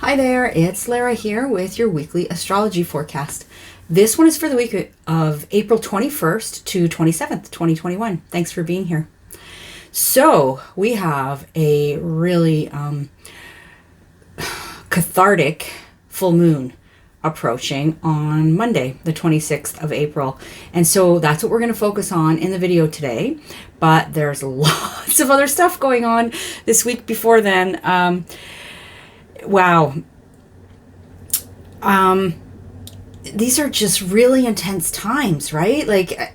Hi there, it's Lara here with your weekly astrology forecast. This one is for the week of April 21st to 27th, 2021. Thanks for being here. So we have a really cathartic full moon approaching on Monday, the 26th of April. And so that's what we're going to focus on in the video today. But there's lots of other stuff going on this week before then. Wow. These are just really intense times, right? Like,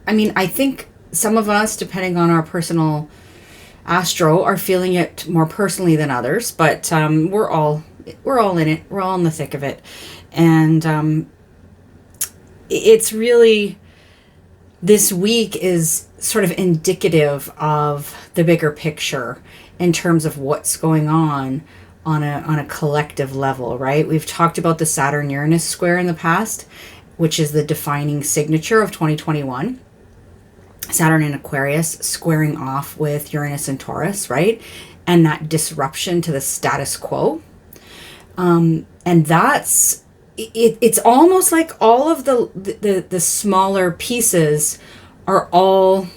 I mean, I think some of us, depending on our personal astro, are feeling it more personally than others, but we're all in it. We're all in the thick of it. And it's really, this week is sort of indicative of the bigger picture in terms of what's going on a collective level, right? We've talked about the Saturn-Uranus square in the past, which is the defining signature of 2021. Saturn in Aquarius squaring off with Uranus and Taurus, right? And that disruption to the status quo. And that's, it's almost like all of the smaller pieces are all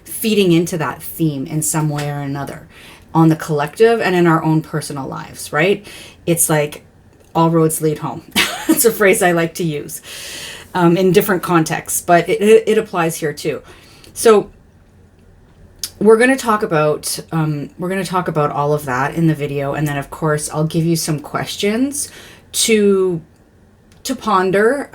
feeding into that theme in some way or another, on the collective and in our own personal lives, right? It's like all roads lead home. It's a phrase I like to use in different contexts, but it applies here too. So we're going to talk about all of that in the video, and then of course I'll give you some questions to ponder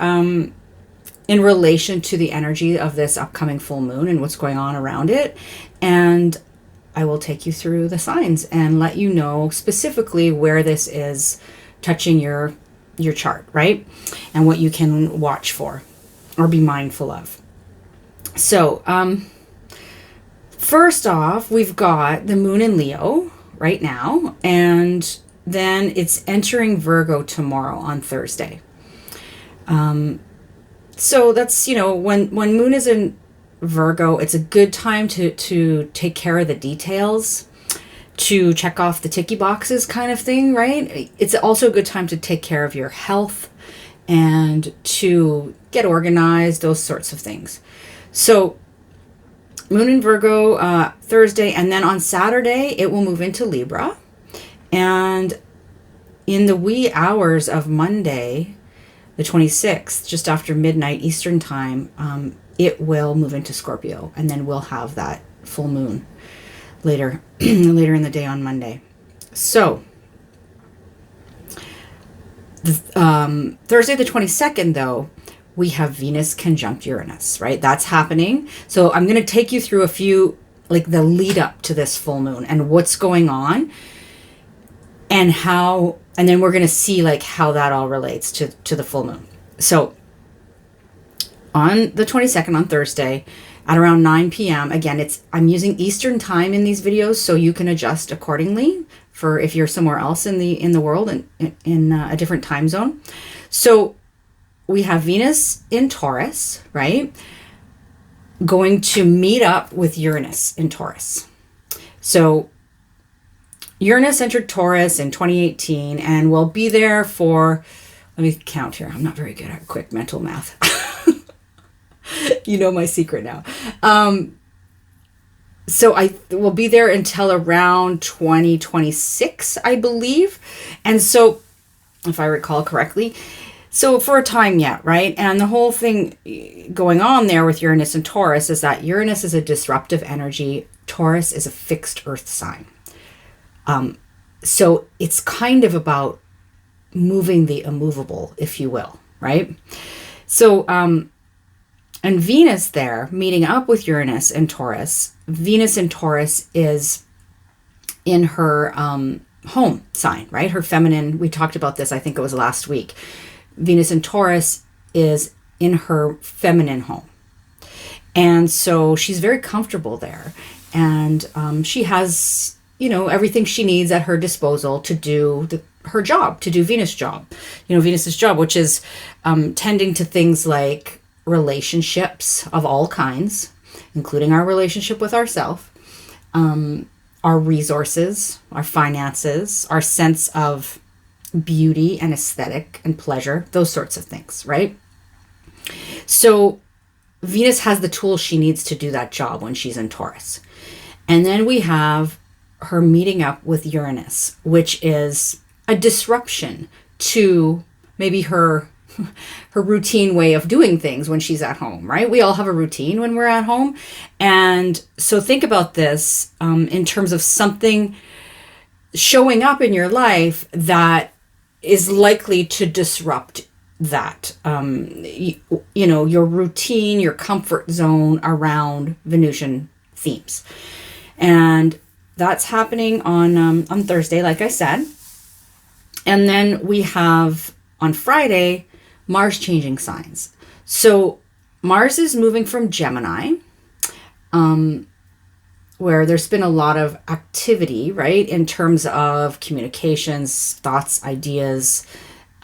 in relation to the energy of this upcoming full moon and what's going on around it. And I will take you through the signs and let you know specifically where this is touching your chart, right? And what you can watch for or be mindful of. So, first off, we've got the moon in Leo right now, and then it's entering Virgo tomorrow on Thursday. So that's, when moon is in Virgo, it's a good time to take care of the details, to check off the ticky boxes kind of thing, right? It's also a good time to take care of your health and to get organized, those sorts of things. So moon in Virgo Thursday, and then on Saturday it will move into Libra, and in the wee hours of Monday the 26th, just after midnight Eastern time, it will move into Scorpio, and then we'll have that full moon later in the day on Monday. So Thursday the 22nd, though, we have Venus conjunct Uranus, right? That's happening. So I'm going to take you through a few, like the lead up to this full moon and what's going on and how, and then we're going to see like how that all relates to the full moon. So on the 22nd, on Thursday, at around 9 p.m. Again, I'm using Eastern time in these videos, so you can adjust accordingly for if you're somewhere else in the world and in a different time zone. So we have Venus in Taurus, right? Going to meet up with Uranus in Taurus. So Uranus entered Taurus in 2018 and will be there for, let me count here. I'm not very good at quick mental math. You know my secret now. So I will be there until around 2026, I believe. And so, if I recall correctly, so for a time yet, right? And the whole thing going on there with Uranus and Taurus is that Uranus is a disruptive energy. Taurus is a fixed earth sign. So it's kind of about moving the immovable, if you will, right? So, and Venus there, meeting up with Uranus and Taurus. Venus in Taurus is in her home sign, right? Her feminine, we talked about this, I think it was last week. Venus in Taurus is in her feminine home. And so she's very comfortable there. And she has, everything she needs at her disposal to do her job, to do Venus' job. Venus's job, which is tending to things like relationships of all kinds, including our relationship with ourselves, our resources, our finances, our sense of beauty and aesthetic and pleasure, those sorts of things, right? So Venus has the tools she needs to do that job when she's in Taurus. And then we have her meeting up with Uranus, which is a disruption to maybe her routine way of doing things when she's at home, right? We all have a routine when we're at home. And so think about this in terms of something showing up in your life that is likely to disrupt that, your routine, your comfort zone around Venusian themes. And that's happening on Thursday, like I said. And then we have on Friday, Mars changing signs. So Mars is moving from Gemini, where there's been a lot of activity, right, in terms of communications, thoughts, ideas,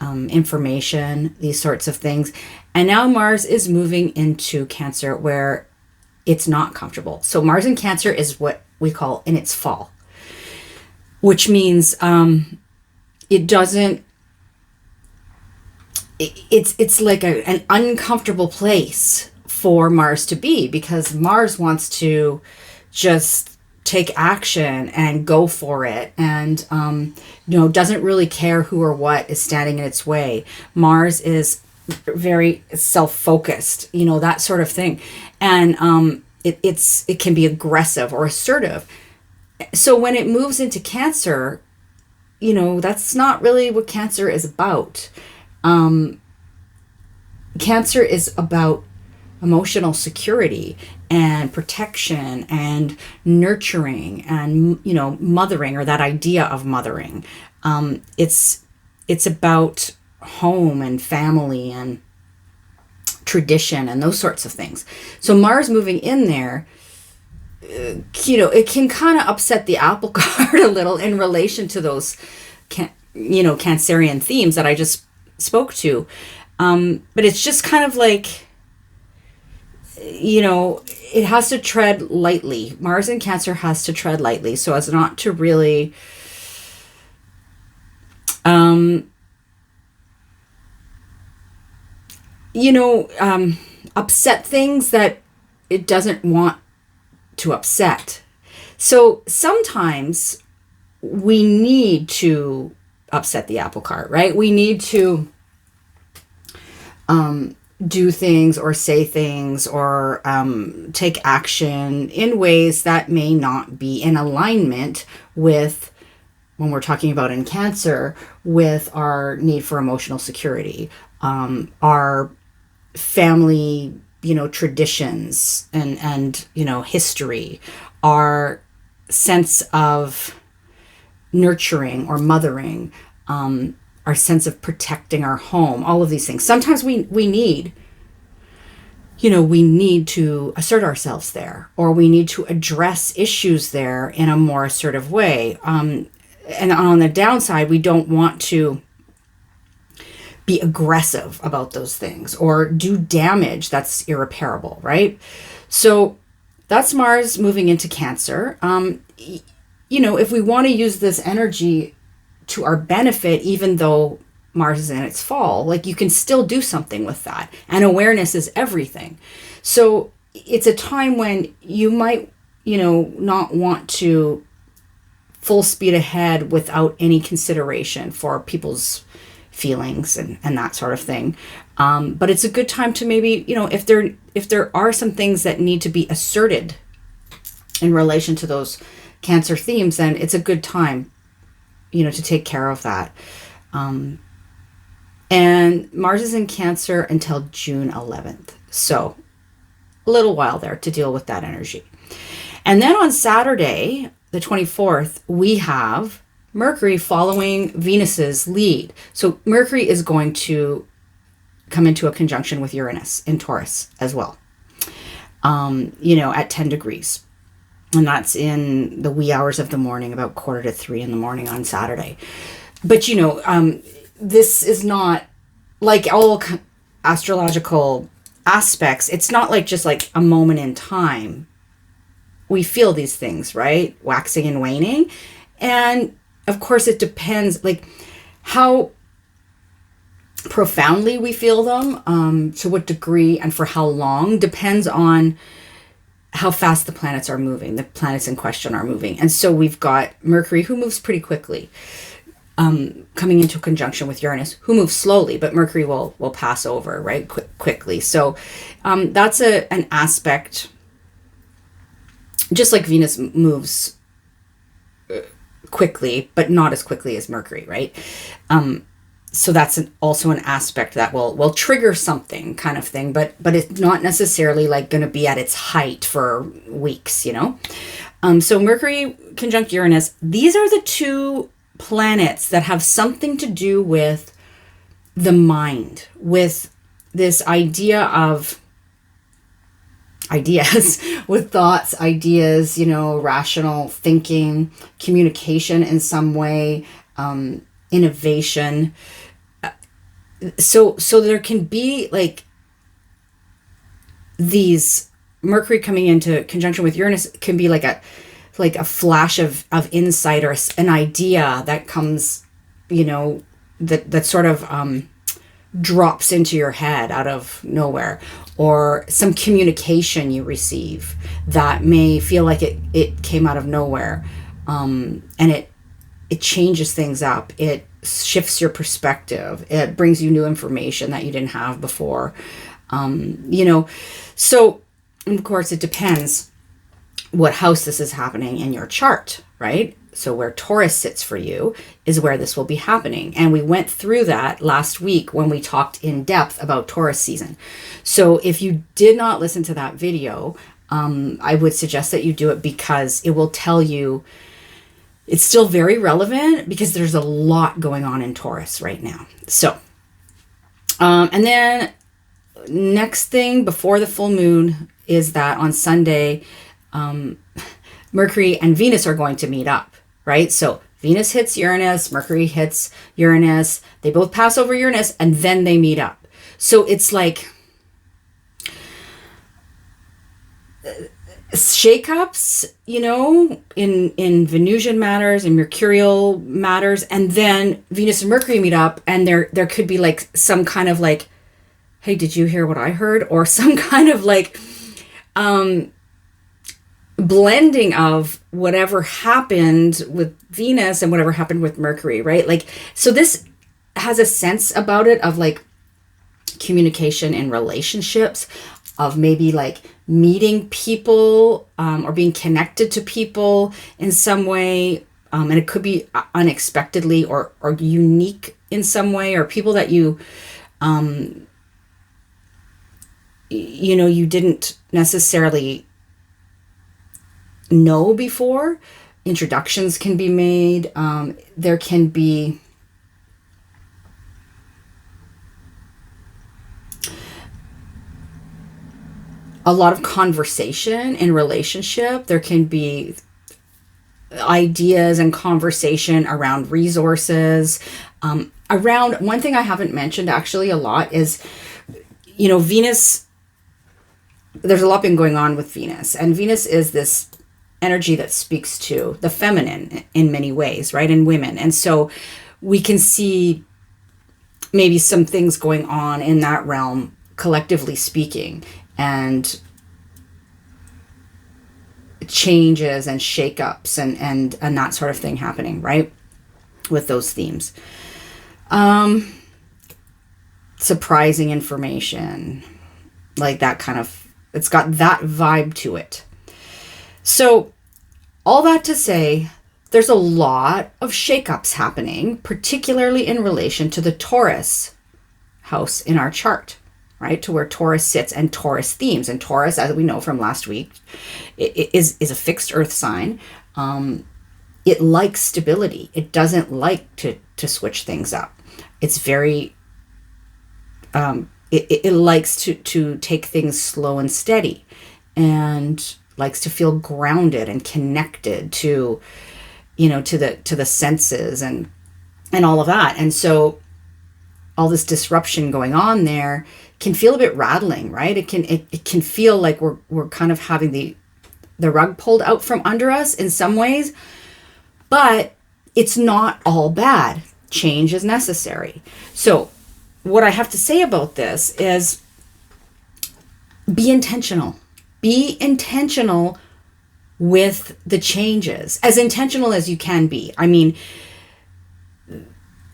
information, these sorts of things. And now Mars is moving into Cancer, where it's not comfortable. So Mars in Cancer is what we call in its fall, which means it doesn't, it's like an uncomfortable place for Mars to be, because Mars wants to just take action and go for it, and doesn't really care who or what is standing in its way. Mars is very self-focused, that sort of thing, and it can be aggressive or assertive. So when it moves into Cancer, that's not really what Cancer is about. Cancer is about emotional security and protection and nurturing and, mothering, or that idea of mothering. It's about home and family and tradition and those sorts of things. So Mars moving in there, it can kind of upset the apple cart a little in relation to those, Cancerian themes that I just spoke to. But it's just kind of like, it has to tread lightly. Mars in Cancer has to tread lightly so as not to really upset things that it doesn't want to upset. So sometimes we need to upset the apple cart, right? We need to do things or say things or take action in ways that may not be in alignment with, when we're talking about in Cancer, with our need for emotional security, our family, traditions and history, our sense of nurturing or mothering, our sense of protecting our home, all of these things. Sometimes we need to assert ourselves there, or we need to address issues there in a more assertive way. And on the downside, we don't want to be aggressive about those things or do damage that's irreparable, right? So that's Mars moving into Cancer. If we want to use this energy to our benefit, even though Mars is in its fall, like, you can still do something with that. And awareness is everything. So it's a time when you might, not want to full speed ahead without any consideration for people's feelings and that sort of thing. But it's a good time to maybe, if there are some things that need to be asserted in relation to those Cancer themes, then it's a good time, to take care of that. And Mars is in Cancer until June 11th. So a little while there to deal with that energy. And then on Saturday, the 24th, we have Mercury following Venus's lead. So Mercury is going to come into a conjunction with Uranus in Taurus as well, at 10 degrees. And that's in the wee hours of the morning, about 2:45 in the morning on Saturday. But, this is not like all astrological aspects. It's not like just like a moment in time. We feel these things, right? Waxing and waning. And of course, it depends, like, How profoundly we feel them, to what degree and for how long, depends on how fast the planets are moving. The planets in question are moving. And so we've got Mercury, who moves pretty quickly, coming into conjunction with Uranus, who moves slowly, but Mercury will pass over, right, quickly. So that's an aspect, just like Venus moves quickly, but not as quickly as Mercury, right? So that's also an aspect that will trigger something, kind of thing, but it's not necessarily like going to be at its height for weeks, you know? So Mercury conjunct Uranus, these are the two planets that have something to do with the mind, with this idea of ideas, with thoughts, ideas, you know, rational thinking, communication in some way, innovation. So there can be like these, Mercury coming into conjunction with Uranus can be like a flash of insight, or an idea that comes, you know, that sort of drops into your head out of nowhere, or some communication you receive that may feel like it came out of nowhere, and it changes things up. It shifts your perspective. It brings you new information that you didn't have before. You know, so of course it depends what house this is happening in your chart, right? So where Taurus sits for you is where this will be happening. And we went through that last week when we talked in depth about Taurus season. So if you did not listen to that video, I would suggest that you do it, because it will tell you. It's still very relevant because there's a lot going on in Taurus right now. So, and then next thing before the full moon is that on Sunday, Mercury and Venus are going to meet up, right? So Venus hits Uranus, Mercury hits Uranus. They both pass over Uranus and then they meet up. So it's like shakeups, you know, in Venusian matters and Mercurial matters, and then Venus and Mercury meet up, and there could be like some kind of like, hey, did you hear what I heard? Or some kind of like blending of whatever happened with Venus and whatever happened with Mercury, right? Like, so this has a sense about it of like communication in relationships, of maybe like meeting people, or being connected to people in some way. And it could be unexpectedly or unique in some way, or people that you, you know, you didn't necessarily know before. Introductions can be made. There can be a lot of conversation in relationship. There can be ideas and conversation around resources. Around one thing I haven't mentioned actually a lot is, you know, Venus, there's a lot been going on with Venus, and Venus is this energy that speaks to the feminine in many ways, right? In women. And so we can see maybe some things going on in that realm, collectively speaking, and changes and shakeups and that sort of thing happening, right? With those themes. Surprising information, like that kind of, it's got that vibe to it. So all that to say, there's a lot of shakeups happening, particularly in relation to the Taurus house in our chart, right? To where Taurus sits and Taurus themes. And Taurus, as we know from last week, is a fixed earth sign. It likes stability. It doesn't like to switch things up. It's very, it likes to take things slow and steady, and likes to feel grounded and connected to, you know, to the senses and all of that. And so all this disruption going on there can feel a bit rattling, right? It can feel like we're kind of having the rug pulled out from under us in some ways, but it's not all bad. change is necessary. So what I have to say about this is be intentional. Be intentional with the changes, as intentional as you can be. I mean,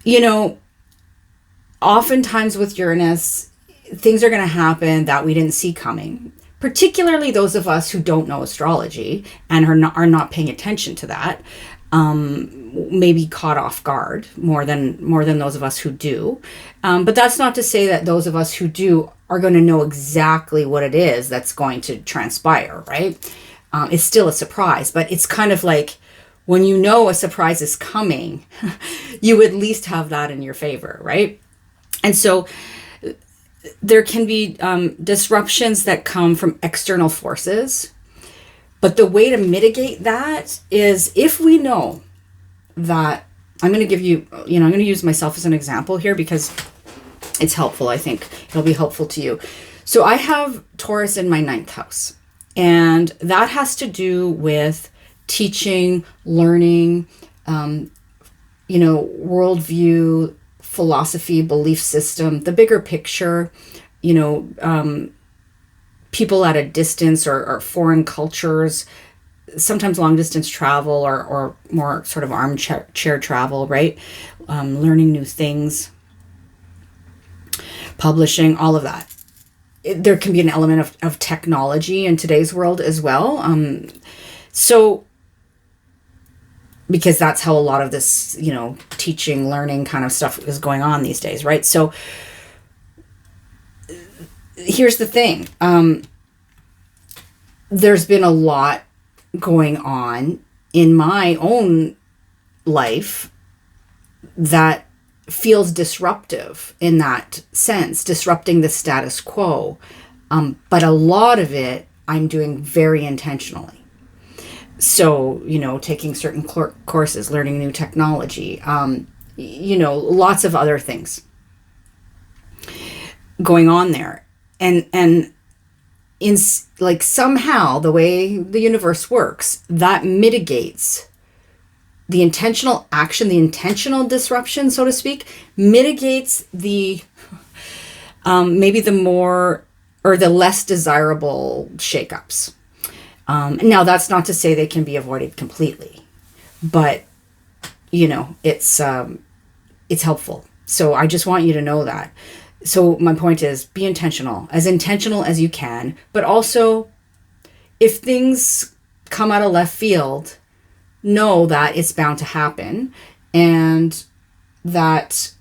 you know, oftentimes with Uranus, things are going to happen that we didn't see coming, particularly those of us who don't know astrology and are not paying attention to that, maybe caught off guard more than those of us who do. But that's not to say that those of us who do are going to know exactly what it is that's going to transpire, right? It's still a surprise, but it's kind of like when you know a surprise is coming, you at least have that in your favor, right? And so there can be disruptions that come from external forces. But the way to mitigate that is if we know that, I'm going to give you, I'm going to use myself as an example here because it's helpful. I think it'll be helpful to you. So I have Taurus in my 9th house, and that has to do with teaching, learning, worldview, philosophy, belief system, the bigger picture, people at a distance or foreign cultures, sometimes long distance travel or more sort of armchair travel, right? Learning new things, publishing, all of that. There can be an element of technology in today's world as well. So because that's how a lot of this, teaching, learning kind of stuff is going on these days, right? So here's the thing. There's been a lot going on in my own life that feels disruptive in that sense, disrupting the status quo. But a lot of it I'm doing very intentionally. So, taking certain courses, learning new technology, lots of other things going on there. And in like somehow the way the universe works, that mitigates the intentional action, the intentional disruption, so to speak, mitigates the maybe the more or the less desirable shakeups. Now that's not to say they can be avoided completely, but it's helpful. So I just want you to know that. So my point is be intentional as you can, but also if things come out of left field, know that it's bound to happen, and that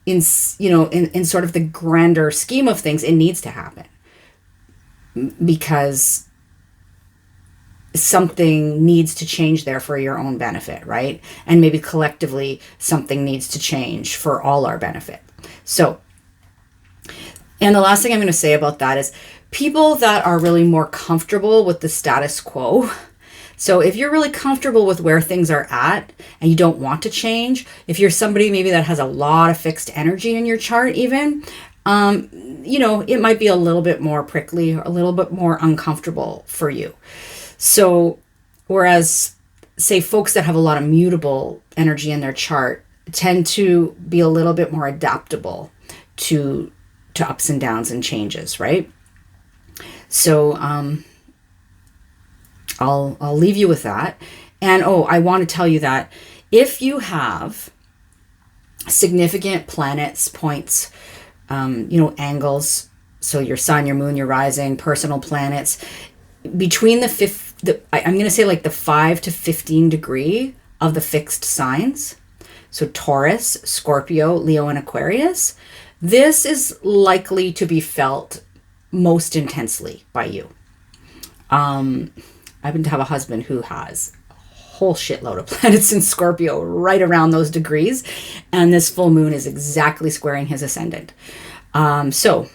in sort of the grander scheme of things, it needs to happen because something needs to change there for your own benefit, right? And maybe collectively something needs to change for all our benefit. So, and the last thing I'm going to say about that is people that are really more comfortable with the status quo. So if you're really comfortable with where things are at and you don't want to change, if you're somebody maybe that has a lot of fixed energy in your chart even, it might be a little bit more prickly, or a little bit more uncomfortable for you. So whereas, say, folks that have a lot of mutable energy in their chart tend to be a little bit more adaptable to ups and downs and changes, right? So I'll leave you with that. And I want to tell you that if you have significant planets, points, angles, so your sun, your moon, your rising, personal planets, between I'm going to say like the 5 to 15 degree of the fixed signs. So Taurus, Scorpio, Leo, and Aquarius, this is likely to be felt most intensely by you. I happen to have a husband who has a whole shitload of planets in Scorpio right around those degrees. And this full moon is exactly squaring his ascendant. So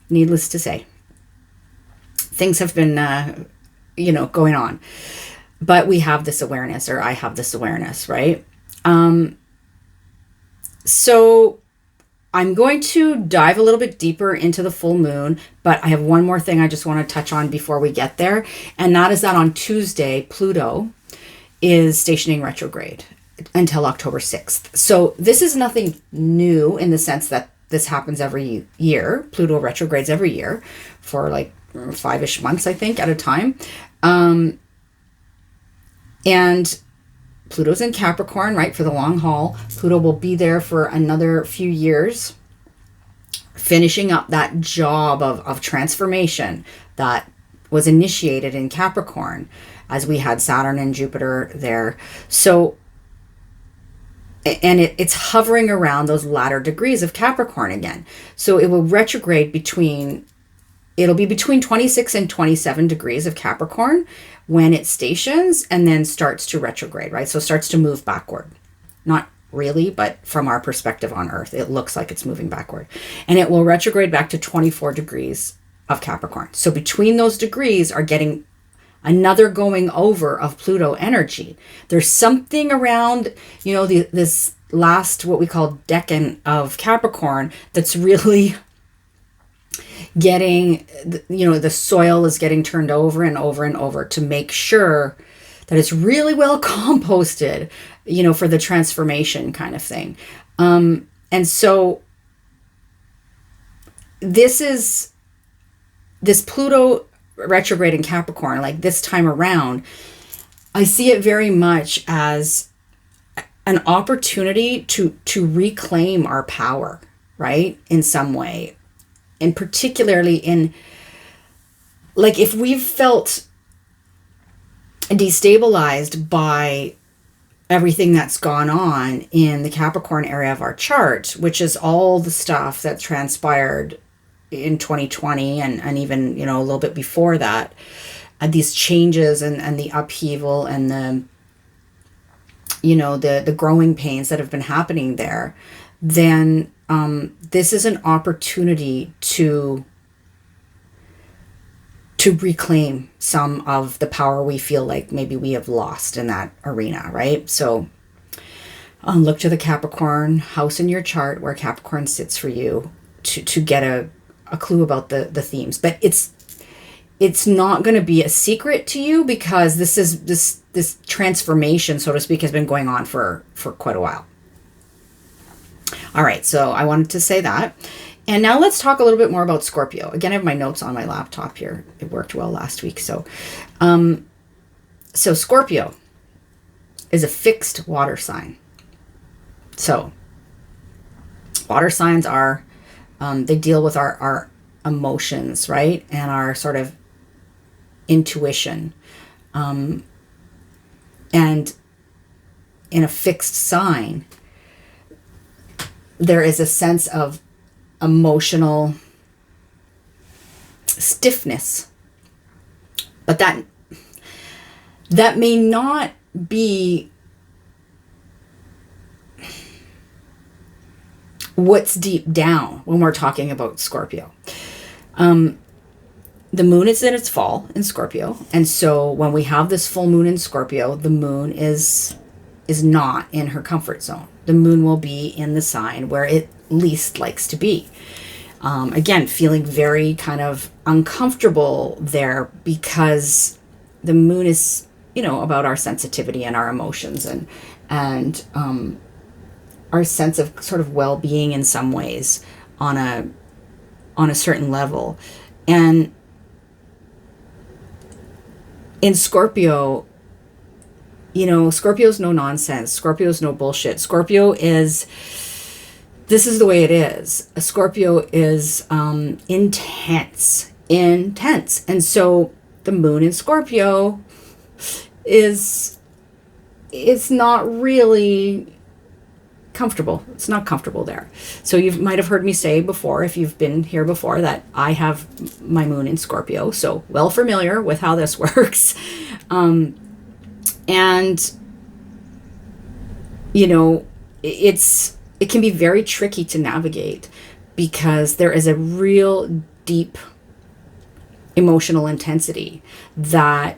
needless to say, things have been, going on, but we have this awareness, or I have this awareness, right? So I'm going to dive a little bit deeper into the full moon, but I have one more thing I just want to touch on before we get there. And that is that on Tuesday, Pluto is stationing retrograde. until October 6th. So this is nothing new in the sense that this happens every year. Pluto retrogrades every year for like 5-ish months, I think, at a time. And Pluto's in Capricorn, right, for the long haul. Pluto will be there for another few years, finishing up that job of transformation that was initiated in Capricorn as we had Saturn and Jupiter there. So, and it's hovering around those latter degrees of Capricorn again. So it will retrograde it'll be between 26 and 27 degrees of Capricorn when it stations, and then starts to retrograde, right? So it starts to move backward. Not really, but from our perspective on Earth, it looks like it's moving backward. And it will retrograde back to 24 degrees of Capricorn. So between those degrees are getting another going over of Pluto energy. There's something around, this last, what we call decan of Capricorn, that's really getting, the soil is getting turned over and over and over to make sure that it's really well composted, for the transformation kind of thing. And so this Pluto retrograde in Capricorn, like this time around, I see it very much as an opportunity to reclaim our power, right? In some way. And particularly in, like, if we've felt destabilized by everything that's gone on in the Capricorn area of our chart, which is all the stuff that transpired in 2020 and even, a little bit before that, these changes and the upheaval and the growing pains that have been happening there, then this is an opportunity to reclaim some of the power we feel like maybe we have lost in that arena, right? So look to the Capricorn house in your chart where Capricorn sits for you to get a clue about the themes. But it's not going to be a secret to you, because this transformation, so to speak, has been going on for quite a while. All right, so I wanted to say that. And now let's talk a little bit more about Scorpio. Again, I have my notes on my laptop here. It worked well last week. So Scorpio is a fixed water sign. So water signs are, they deal with our emotions, right? And our sort of intuition. And in a fixed sign, there is a sense of emotional stiffness, but that may not be what's deep down when we're talking about Scorpio. The moon is in its fall in Scorpio, and so when we have this full moon in Scorpio, the moon is not in her comfort zone. The moon will be in the sign where it least likes to be. Again, feeling very kind of uncomfortable there, because the moon is, about our sensitivity and our emotions and our sense of sort of well-being in some ways on a certain level. And in Scorpio, Scorpio's no nonsense. Scorpio's no bullshit. This is the way it is. A Scorpio is intense. And so the moon in Scorpio it's not really comfortable. It's not comfortable there. So you might have heard me say before, if you've been here before, that I have my moon in Scorpio. So well familiar with how this works. And, it can be very tricky to navigate, because there is a real deep emotional intensity that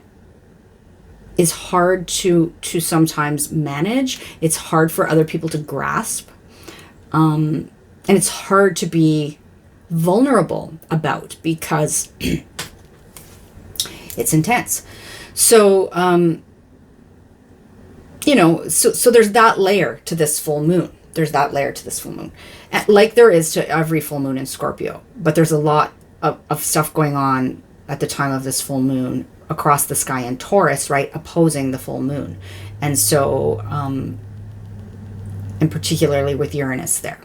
is hard to sometimes manage. It's hard for other people to grasp. And it's hard to be vulnerable about, because it's intense. So, so there's that layer to this full moon. There's that layer to this full moon, like there is to every full moon in Scorpio. But there's a lot of stuff going on at the time of this full moon across the sky in Taurus, right, opposing the full moon. And so, and particularly with Uranus there.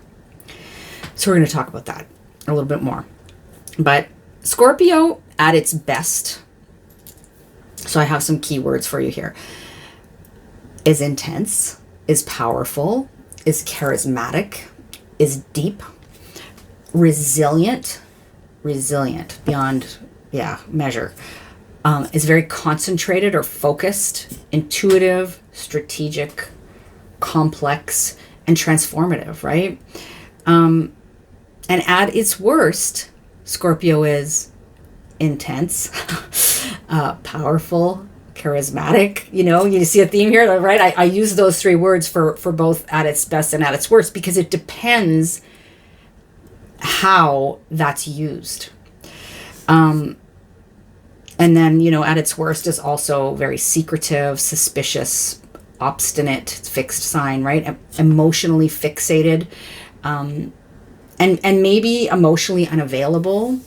So we're going to talk about that a little bit more. But Scorpio at its best, so I have some keywords for you here, is intense, is powerful, is charismatic, is deep, resilient beyond, measure, is very concentrated or focused, intuitive, strategic, complex, and transformative, right? And at its worst, Scorpio is intense, powerful, charismatic. You see a theme here, right? I use those three words for both at its best and at its worst, because it depends how that's used. And then, at its worst is also very secretive, suspicious, obstinate, fixed sign, right? Emotionally fixated, and maybe emotionally unavailable,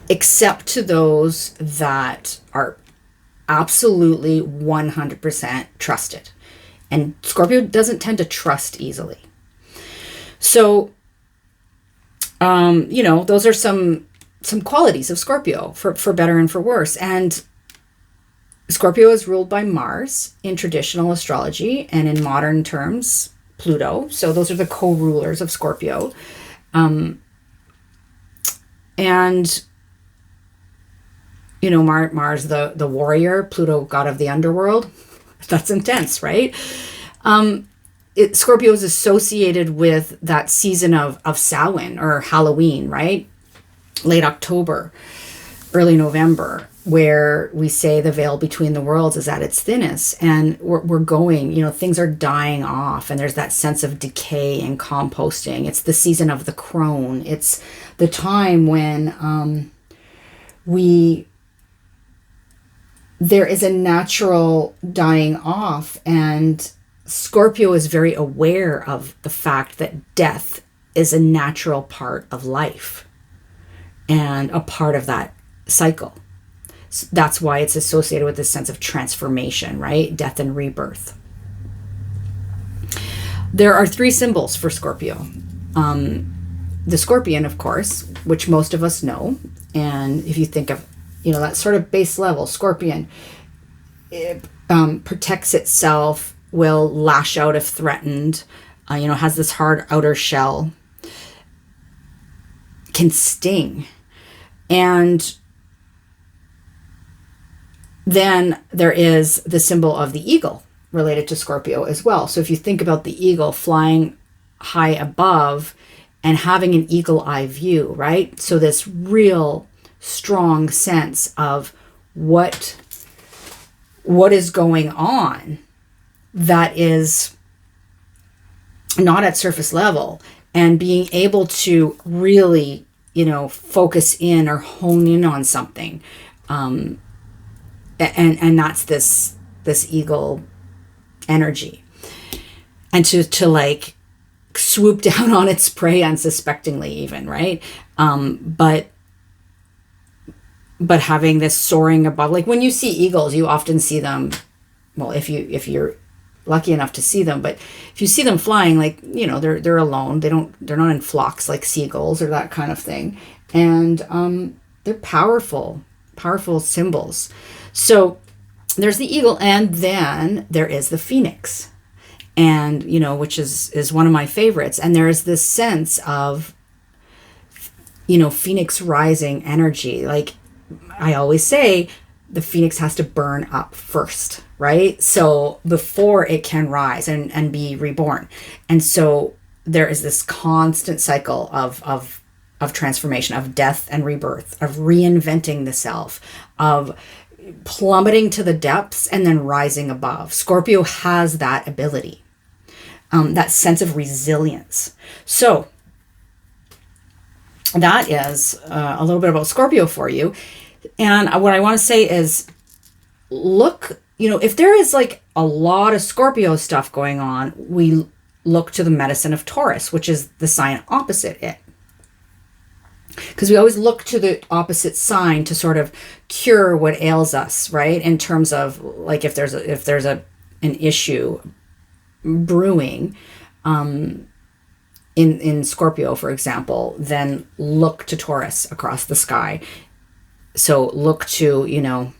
except to those that are absolutely 100% trusted. And Scorpio doesn't tend to trust easily. So, those are some qualities of Scorpio, for better and for worse. And Scorpio is ruled by Mars in traditional astrology, and in modern terms, Pluto. So those are the co-rulers of Scorpio. And, Mars, the warrior, Pluto, god of the underworld. That's intense, right? Scorpio is associated with that season of Samhain or Halloween, right? Late October, early November, where we say the veil between the worlds is at its thinnest, and we're going, things are dying off, and there's that sense of decay and composting. It's the season of the crone. It's the time when there is a natural dying off, and Scorpio is very aware of the fact that death is a natural part of life and a part of that cycle. So that's why it's associated with this sense of transformation, right? Death and rebirth. There are three symbols for Scorpio. The scorpion, of course, which most of us know. And if you think of, that sort of base level, scorpion, it protects itself, will lash out if threatened, has this hard outer shell, can sting. And then there is the symbol of the eagle related to Scorpio as well. So if you think about the eagle flying high above and having an eagle eye view, right? So this real strong sense of what is going on that is not at surface level, and being able to really, focus in or hone in on something. And that's this eagle energy, and to like swoop down on its prey unsuspectingly even, right? But having this soaring above, like when you see eagles, you often see them, well, if you're lucky enough to see them, but if you see them flying, like, they're alone. They're not in flocks like seagulls or that kind of thing. And they're powerful symbols. So there's the eagle, and then there is the phoenix, and which is one of my favorites. And there's this sense of phoenix rising energy. Like I always say, the phoenix has to burn up first, right? So before it can rise and be reborn. And so there is this constant cycle of transformation, of death and rebirth, of reinventing the self, of plummeting to the depths and then rising above. Scorpio has that ability, that sense of resilience. So that is a little bit about Scorpio for you. And what I want to say is, look, if there is like a lot of Scorpio stuff going on, we look to the medicine of Taurus, which is the sign opposite it. Because we always look to the opposite sign to sort of cure what ails us, right? In terms of like if there's an issue brewing in Scorpio, for example, then look to Taurus across the sky. So look to,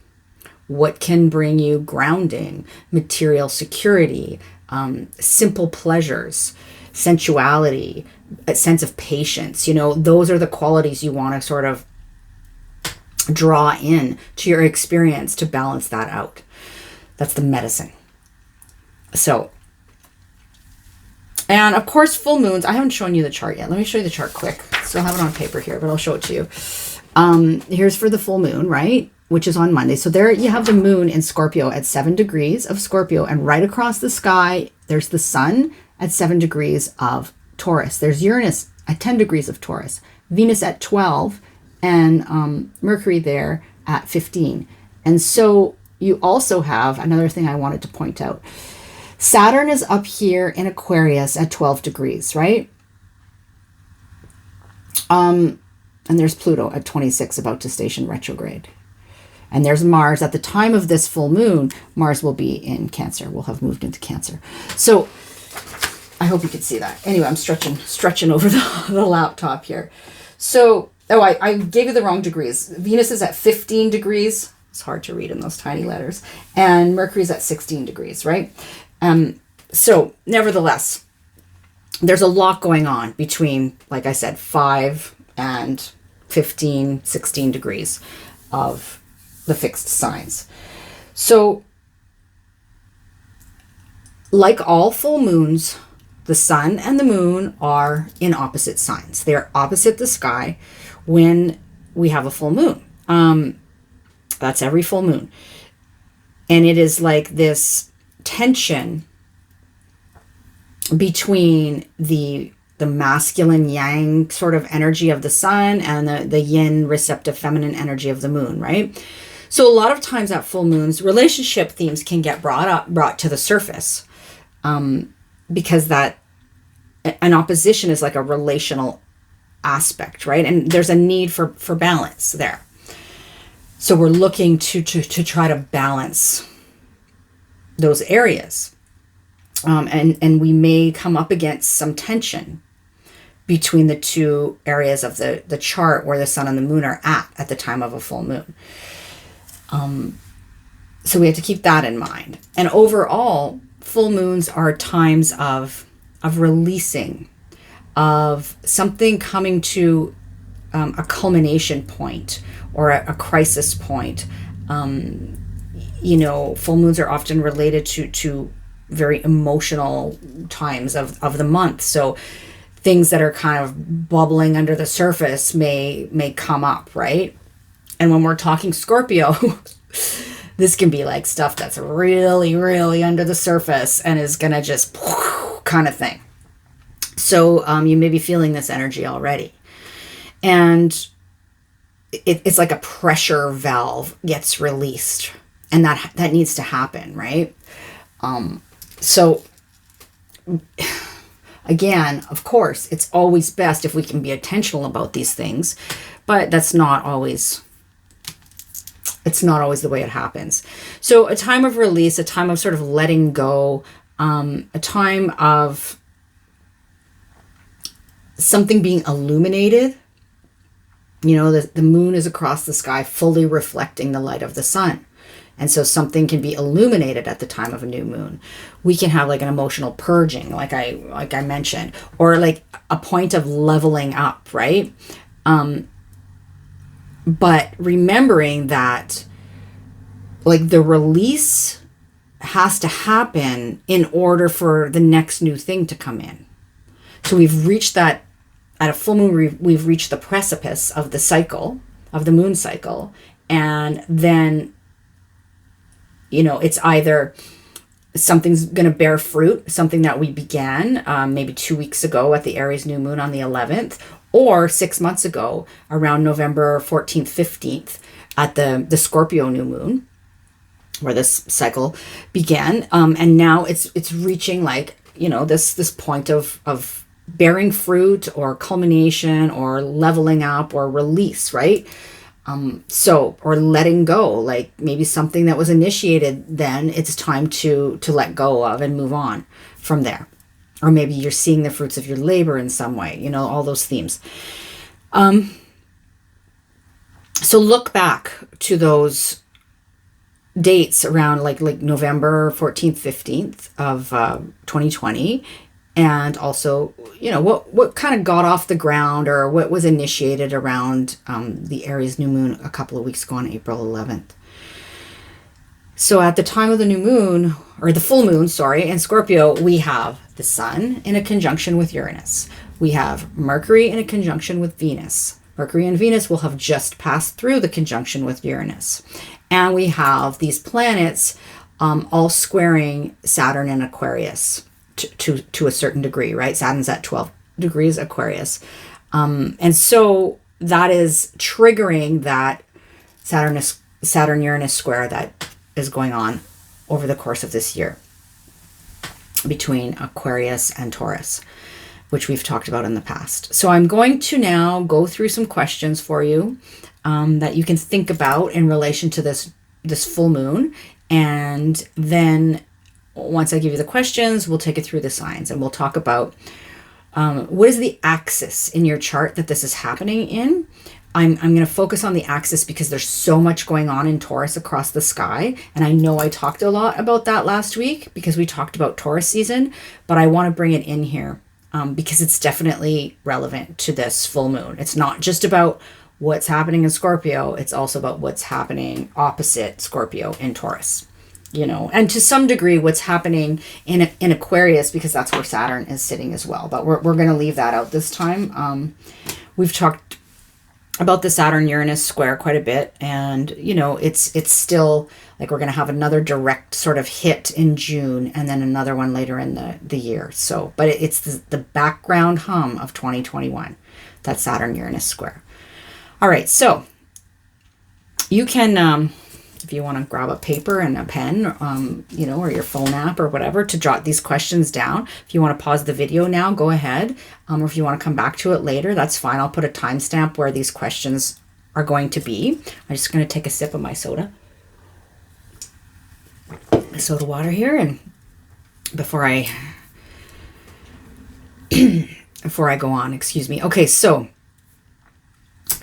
what can bring you grounding, material security, simple pleasures, sensuality, a sense of patience. Those are the qualities you want to sort of draw in to your experience to balance that out. That's the medicine. So, and of course, full moons. I haven't shown you the chart yet. Let me show you the chart quick. Still have it on paper here, but I'll show it to you. Here's for the full moon, right? Which is on Monday. So there you have the moon in Scorpio at 7 degrees of Scorpio, and right across the sky, there's the sun at 7 degrees of Taurus. There's Uranus at 10 degrees of Taurus, Venus at 12, and Mercury there at 15. And so you also have another thing I wanted to point out. Saturn is up here in Aquarius at 12 degrees, right? And there's Pluto at 26, about to station retrograde. And there's Mars. At the time of this full moon, Mars will be in Cancer. We'll have moved into Cancer. So I hope you can see that. Anyway, I'm stretching over the laptop here. So, I gave you the wrong degrees. Venus is at 15 degrees. It's hard to read in those tiny letters. And Mercury's at 16 degrees, right? So nevertheless, there's a lot going on between, like I said, 5 and 15, 16 degrees of the fixed signs. So like all full moons, the sun and the moon are in opposite signs. They are opposite the sky when we have a full moon. That's every full moon. And it is like this tension between the masculine yang sort of energy of the sun and the yin receptive feminine energy of the moon, right? So a lot of times at full moons, relationship themes can get brought to the surface, because that an opposition is like a relational aspect, right? And there's a need for balance there. So we're looking to try to balance those areas. And we may come up against some tension between the two areas of the chart where the sun and the moon are at the time of a full moon. So we have to keep that in mind. And overall, full moons are times of releasing, of something coming to a culmination point or a crisis point. Full moons are often related to very emotional times of the month. So things that are kind of bubbling under the surface may come up, right? And when we're talking Scorpio, this can be like stuff that's really, really under the surface and is going to just kind of thing. So you may be feeling this energy already. And it's like a pressure valve gets released. And that needs to happen, right? So again, of course, it's always best if we can be intentional about these things, but it's not always the way it happens. So a time of release, a time of sort of letting go, a time of something being illuminated. The moon is across the sky, fully reflecting the light of the sun. And so something can be illuminated at the time of a new moon. We can have like an emotional purging, like I mentioned, or like a point of leveling up, right? But remembering that like the release has to happen in order for the next new thing to come in. So we've reached that at a full moon, we've reached the precipice of the cycle, of the moon cycle. And then, it's either something's going to bear fruit, something that we began maybe 2 weeks ago at the Aries new moon on the 11th, or 6 months ago around November 14th, 15th at the Scorpio new moon. where this cycle began. And now it's reaching like, this point of bearing fruit or culmination or leveling up or release, right? Or letting go, like maybe something that was initiated, then it's time to let go of and move on from there. Or maybe you're seeing the fruits of your labor in some way, all those themes. So look back to those dates around like November 14th, 15th of 2020. And also, what kind of got off the ground or what was initiated around the Aries new moon a couple of weeks ago on April 11th. So at the time of the new moon, or the full moon, in Scorpio, we have the Sun in a conjunction with Uranus. We have Mercury in a conjunction with Venus. Mercury and Venus will have just passed through the conjunction with Uranus. And we have these planets all squaring Saturn in Aquarius to a certain degree, right? Saturn's at 12 degrees Aquarius. And so that is triggering that Saturn-Uranus square that is going on over the course of this year between Aquarius and Taurus, which we've talked about in the past. So I'm going to now go through some questions for you that you can think about in relation to this full moon. And then once I give you the questions, we'll take it through the signs and we'll talk about what is the axis in your chart that this is happening in. I'm going to focus on the axis because there's so much going on in Taurus across the sky. And I know I talked a lot about that last week because we talked about Taurus season, but I want to bring it in here because it's definitely relevant to this full moon. It's not just about what's happening in Scorpio. It's also about what's happening opposite Scorpio in Taurus, and to some degree what's happening in Aquarius, because that's where Saturn is sitting as well. But we're going to leave that out this time. We've talked about the Saturn-Uranus square quite a bit. And, it's still like we're going to have another direct sort of hit in June and then another one later in the year. So, but it's the background hum of 2021, that Saturn-Uranus square. All right. So you can, if you want to grab a paper and a pen, or your phone app or whatever to jot these questions down. If you want to pause the video now, go ahead. Or if you want to come back to it later, that's fine. I'll put a timestamp where these questions are going to be. I'm just going to take a sip of my soda water here, and before I go on, excuse me. Okay, so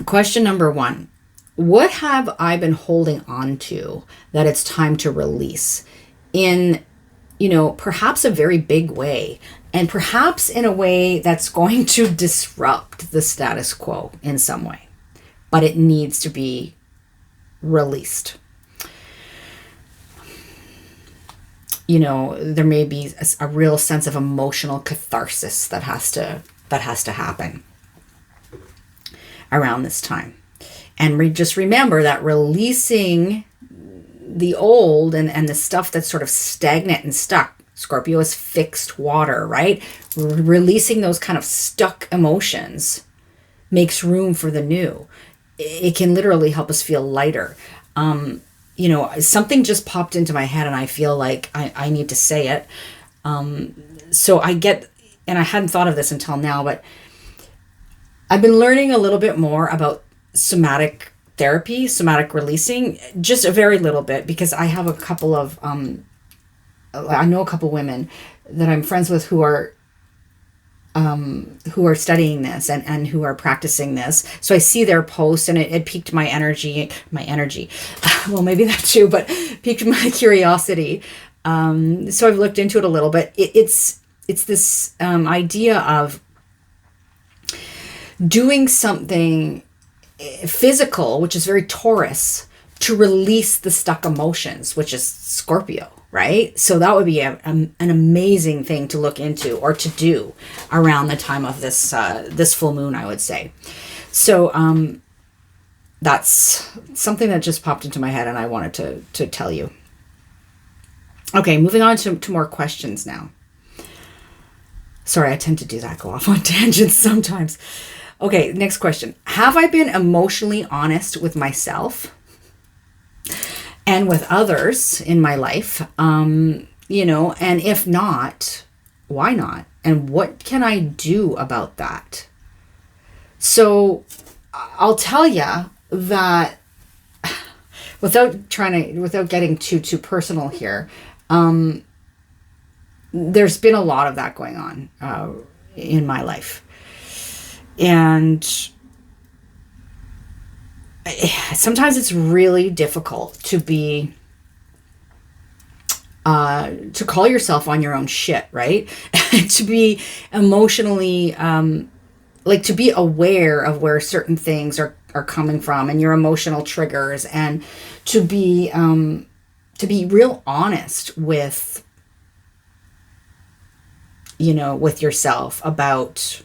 question number 1. What have I been holding on to that it's time to release in, perhaps a very big way, and perhaps in a way that's going to disrupt the status quo in some way, but it needs to be released. There may be a real sense of emotional catharsis that has to happen around this time. And just remember that releasing the old and the stuff that's sort of stagnant and stuck. Scorpio is fixed water, right? Releasing those kind of stuck emotions makes room for the new. It can literally help us feel lighter. Something just popped into my head and I feel like I need to say it. So I get, and I hadn't thought of this until now, but I've been learning a little bit more about somatic therapy, somatic releasing, just a very little bit, because I have a couple of, I know a couple women that I'm friends with who are studying this and who are practicing this. So I see their posts and it piqued my energy, well, maybe that too, but piqued my curiosity. So I've looked into it a little bit. It's this idea of doing something physical, which is very Taurus, to release the stuck emotions, which is Scorpio, right? So that would be an amazing thing to look into or to do around the time of this full moon, I would say. So that's something that just popped into my head and I wanted to tell you. Okay, moving on to more questions now. Sorry, I tend to do that, go off on tangents sometimes. Okay, next question. Have I been emotionally honest with myself? and with others in my life, you know, and if not, why not? And what can I do about that? So I'll tell you that without getting too personal here, there's been a lot of that going on in my life. And sometimes it's really difficult to be to call yourself on your own shit, right? To be emotionally like to be aware of where certain things are coming from and your emotional triggers, and to be real honest with, you know, with yourself about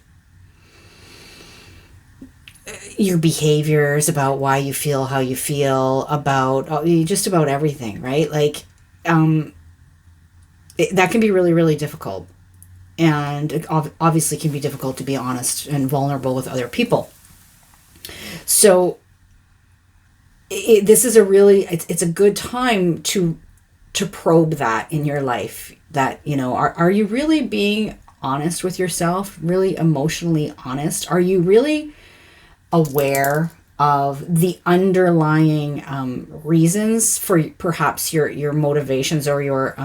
your behaviors, about why you feel how you feel, about just about everything, right? Like that can be really, really difficult. And it obviously can be difficult to be honest and vulnerable with other people. So this is it's a good time to probe that in your life, that, you know, are you really being honest with yourself, really emotionally honest? Are you really aware of the underlying reasons for perhaps your motivations, or your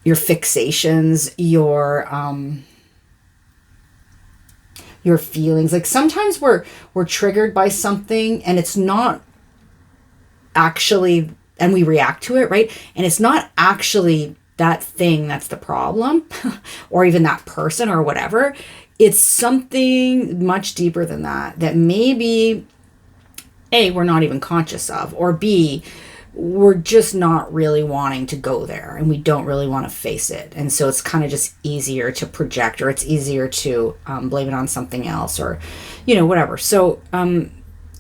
fixations, your feelings? Like sometimes we're triggered by something and it's not actually, and we react to it, right? And it's not actually that thing that's the problem or even that person or whatever. It's something much deeper than that maybe A, we're not even conscious of, or B, we're just not really wanting to go there and we don't really want to face it. And so it's kind of just easier to project, or it's easier to blame it on something else, or, you know, whatever. So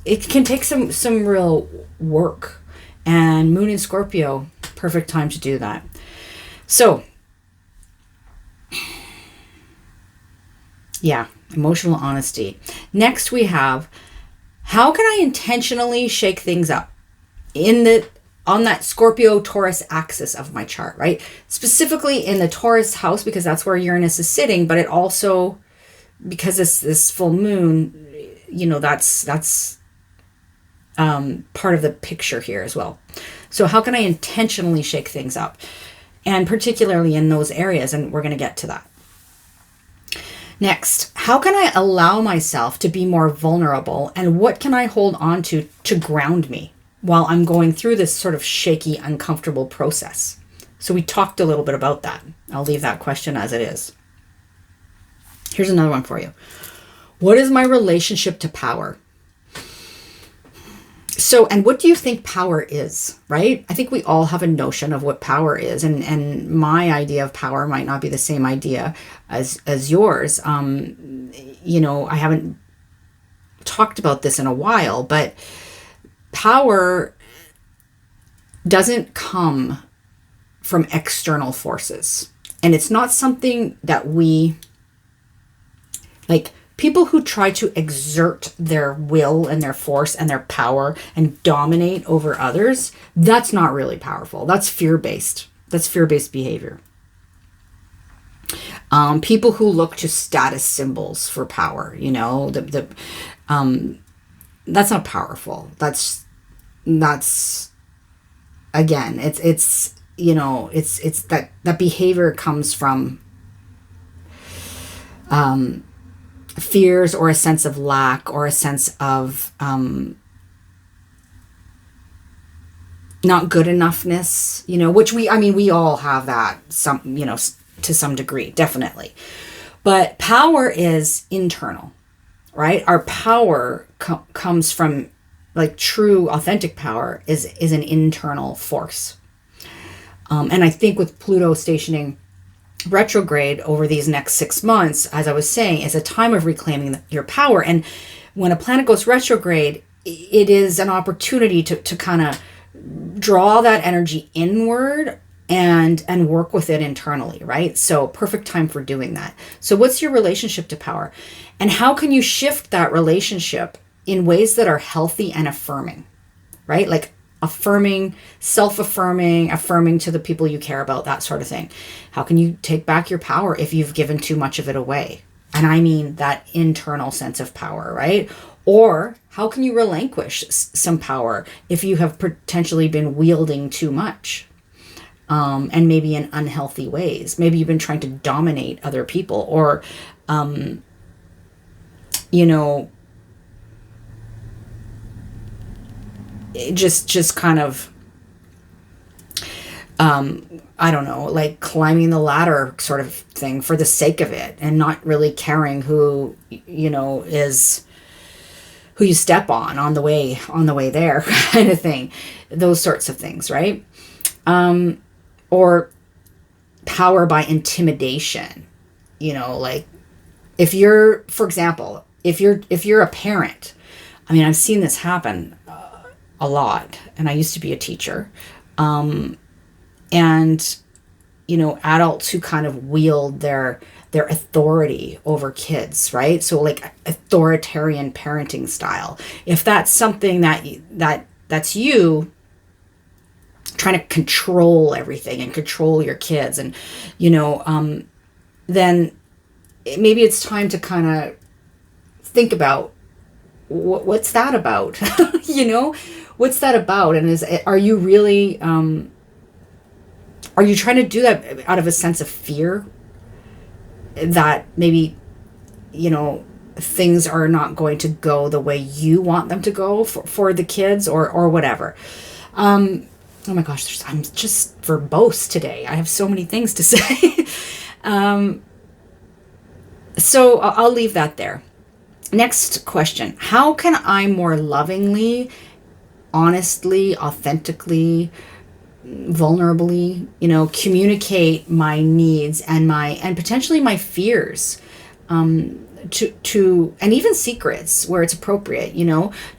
it can take some real work, and Moon in Scorpio, perfect time to do that. So yeah, emotional honesty. Next we have, how can I intentionally shake things up on that Scorpio Taurus axis of my chart, right? Specifically in the Taurus house, because that's where Uranus is sitting, but it also, because it's this full moon, you know, that's part of the picture here as well. So how can I intentionally shake things up? And particularly in those areas, and we're going to get to that. Next, how can I allow myself to be more vulnerable, and what can I hold on to ground me while I'm going through this sort of shaky, uncomfortable process? So we talked a little bit about that. I'll leave that question as it is. Here's another one for you. What is my relationship to power? So, and what do you think power is, right? I think we all have a notion of what power is, and my idea of power might not be the same idea as yours. You know, I haven't talked about this in a while, but power doesn't come from external forces, and it's not something that we like. People who try to exert their will and their force and their power and dominate over others, that's not really powerful. That's fear-based. That's fear-based behavior. People who look to status symbols for power, you know, that's not powerful. That's again, it's you know, it's that behavior comes from fears, or a sense of lack, or a sense of not good enoughness, you know, which we all have that, some, you know, to some degree, definitely. But power is internal, right? Our power comes from, like, true authentic power is an internal force. And I think with Pluto stationing retrograde over these next 6 months, as I was saying, is a time of reclaiming your power. And when a planet goes retrograde, it is an opportunity to kind of draw that energy inward and work with it internally, right? So perfect time for doing that. So what's your relationship to power? And how can you shift that relationship in ways that are healthy and affirming, right? Like affirming, self-affirming, affirming to the people you care about, that sort of thing. How can you take back your power if you've given too much of it away? And I mean that internal sense of power, right? Or how can you relinquish some power if you have potentially been wielding too much? And maybe in unhealthy ways. Maybe you've been trying to dominate other people, or, just kind of, I don't know, like climbing the ladder sort of thing for the sake of it, and not really caring who, is who you step on the way there kind of thing. Those sorts of things, right? Or power by intimidation, like if you're, for example, if you're a parent, I mean, I've seen this happen a lot, and I used to be a teacher, and, adults who kind of wield their authority over kids, right? So like authoritarian parenting style. If that's something that's you, trying to control everything and control your kids, and then maybe it's time to kind of think about what's that about. What's that about? And are you really are you trying to do that out of a sense of fear that maybe things are not going to go the way you want them to go for the kids, or whatever? Oh my gosh, I'm just verbose today. I have so many things to say. So I'll leave that there. Next question. How can I more lovingly, honestly, authentically, vulnerably, communicate my needs and potentially my fears, to and even secrets where it's appropriate,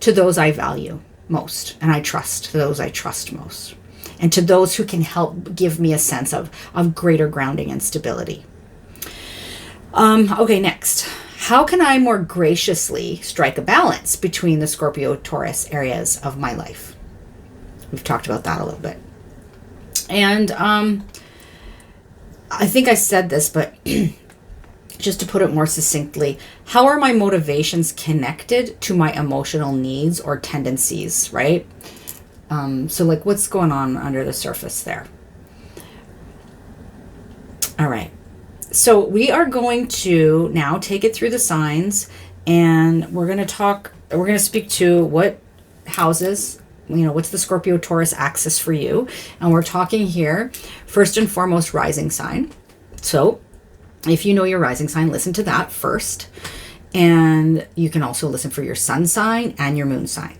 to those I value most and I trust, to those I trust most, and to those who can help give me a sense of greater grounding and stability. Okay, next. How can I more graciously strike a balance between the Scorpio-Taurus areas of my life? We've talked about that a little bit. And I think I said this, but just to put it more succinctly, how are my motivations connected to my emotional needs or tendencies, right? So like what's going on under the surface there? All right. So we are going to now take it through the signs, and we're going to speak to what houses, what's the Scorpio-Taurus axis for you. And we're talking here, first and foremost, rising sign. So if you know your rising sign, listen to that first. And you can also listen for your sun sign and your moon sign.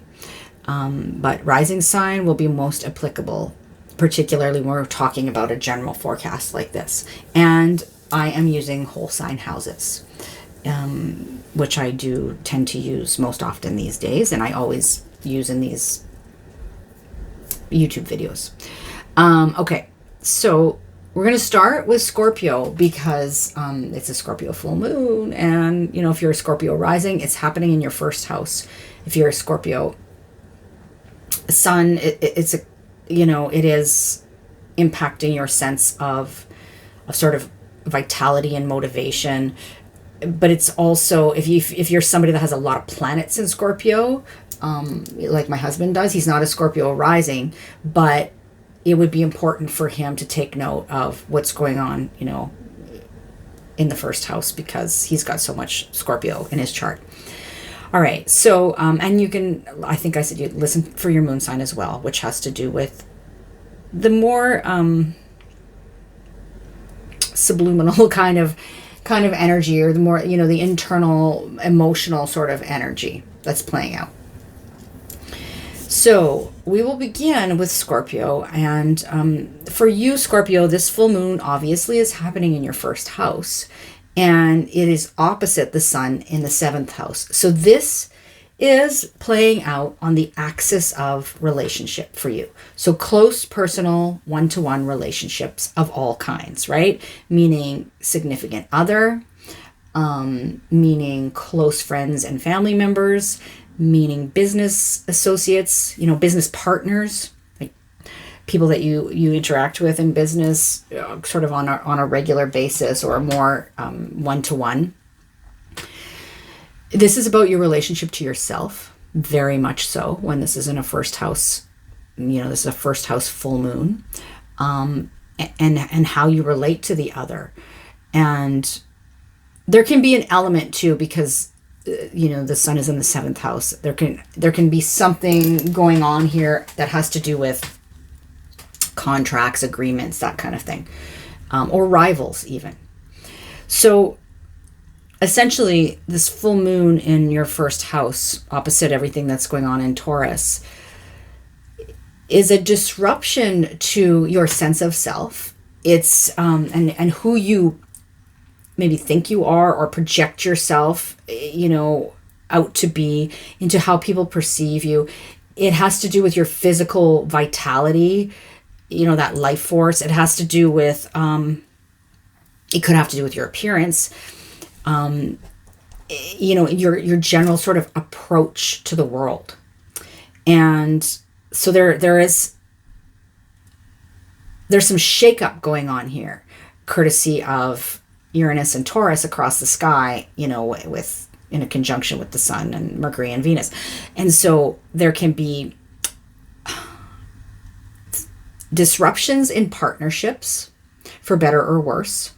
But rising sign will be most applicable, particularly when we're talking about a general forecast like this. And I am using whole sign houses, which I do tend to use most often these days, and I always use in these YouTube videos. Okay, so we're going to start with Scorpio because it's a Scorpio full moon, and if you're a Scorpio rising, it's happening in your first house. If you're a Scorpio sun, it is impacting your sense of sort of vitality and motivation. But it's also, if you're somebody that has a lot of planets in Scorpio, like my husband does, he's not a Scorpio rising, but it would be important for him to take note of what's going on, in the first house, because he's got so much Scorpio in his chart. All right. So, and you can, I think I said you listen for your moon sign as well, which has to do with the more, subliminal kind of energy, or the more, the internal emotional sort of energy that's playing out. So we will begin with Scorpio. And for you, Scorpio, this full moon obviously is happening in your first house, and it is opposite the sun in the 7th house. So this is playing out on the axis of relationship for you. So close, personal, one-to-one relationships of all kinds, right? Meaning significant other, meaning close friends and family members, meaning business associates, business partners, like people that you interact with in business, sort of on a regular basis or more one-to-one. This is about your relationship to yourself, very much so, when this is in a first house, this is a first house full moon, and how you relate to the other. And there can be an element too, because, the sun is in the 7th house. There can be something going on here that has to do with contracts, agreements, that kind of thing, or rivals even. So essentially, this full moon in your first house, opposite everything that's going on in Taurus, is a disruption to your sense of self. It's and who you maybe think you are or project yourself, out to be, into how people perceive you. It has to do with your physical vitality, that life force. It has to do with, it could have to do with your appearance. Your general sort of approach to the world. And so there's some shakeup going on here, courtesy of Uranus and Taurus across the sky, in a conjunction with the sun and Mercury and Venus. And so there can be disruptions in partnerships, for better or worse.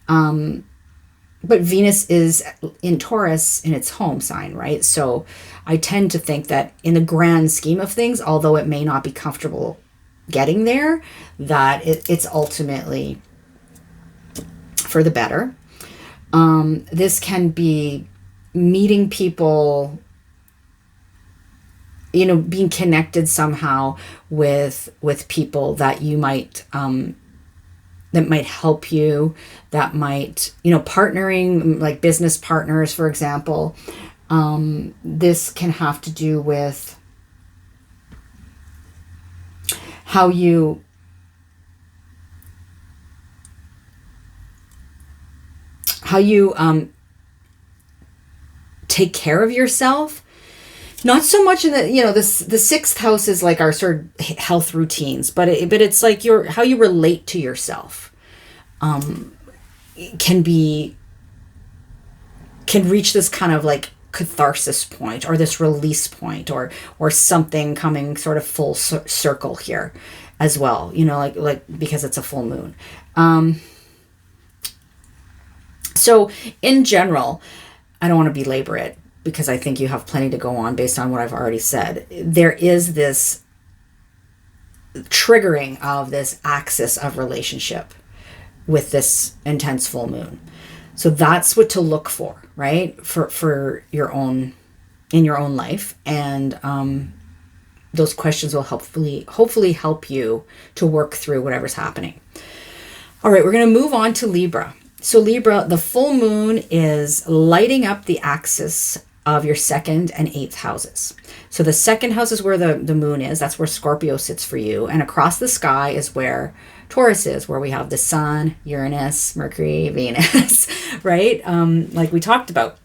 But Venus is in Taurus in its home sign, right? So I tend to think that in the grand scheme of things, although it may not be comfortable getting there, that it's ultimately for the better. This can be meeting people, being connected somehow with people that you might that might help you, that might, partnering, like business partners, for example. This can have to do with how you take care of yourself. Not so much in the, the 6th house is like our sort of health routines, but it's like how you relate to yourself, can reach this kind of like catharsis point, or this release point, or something coming sort of full circle here as well, like because it's a full moon. So in general, I don't want to belabor it, because I think you have plenty to go on based on what I've already said. There is this triggering of this axis of relationship with this intense full moon. So that's what to look for, right? For your own, in your own life. And those questions will hopefully help you to work through whatever's happening. All right, we're going to move on to Libra. So Libra, the full moon is lighting up the axis of your 2nd and 8th houses. So the 2nd house is where the moon is. That's where Scorpio sits for you. And across the sky is where Taurus is, where we have the sun, Uranus, Mercury, Venus, right? Like we talked about.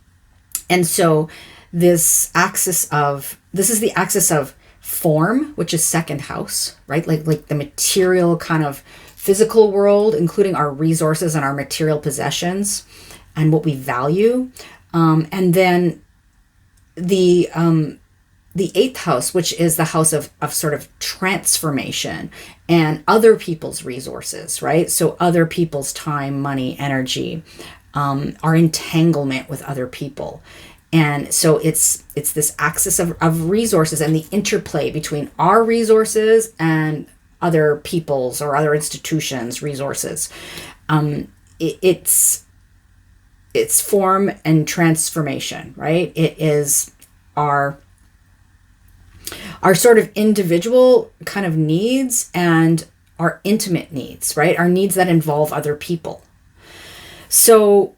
And so this is the axis of form, which is 2nd house, right? Like the material kind of physical world, including our resources and our material possessions and what we value. And then the 8th house, which is the house of sort of transformation and other people's resources, right? So other people's time, money, energy, our entanglement with other people. And so it's this axis of resources and the interplay between our resources and other people's or other institutions' resources. It's form and transformation, right? It is our sort of individual kind of needs and our intimate needs, right? Our needs that involve other people. So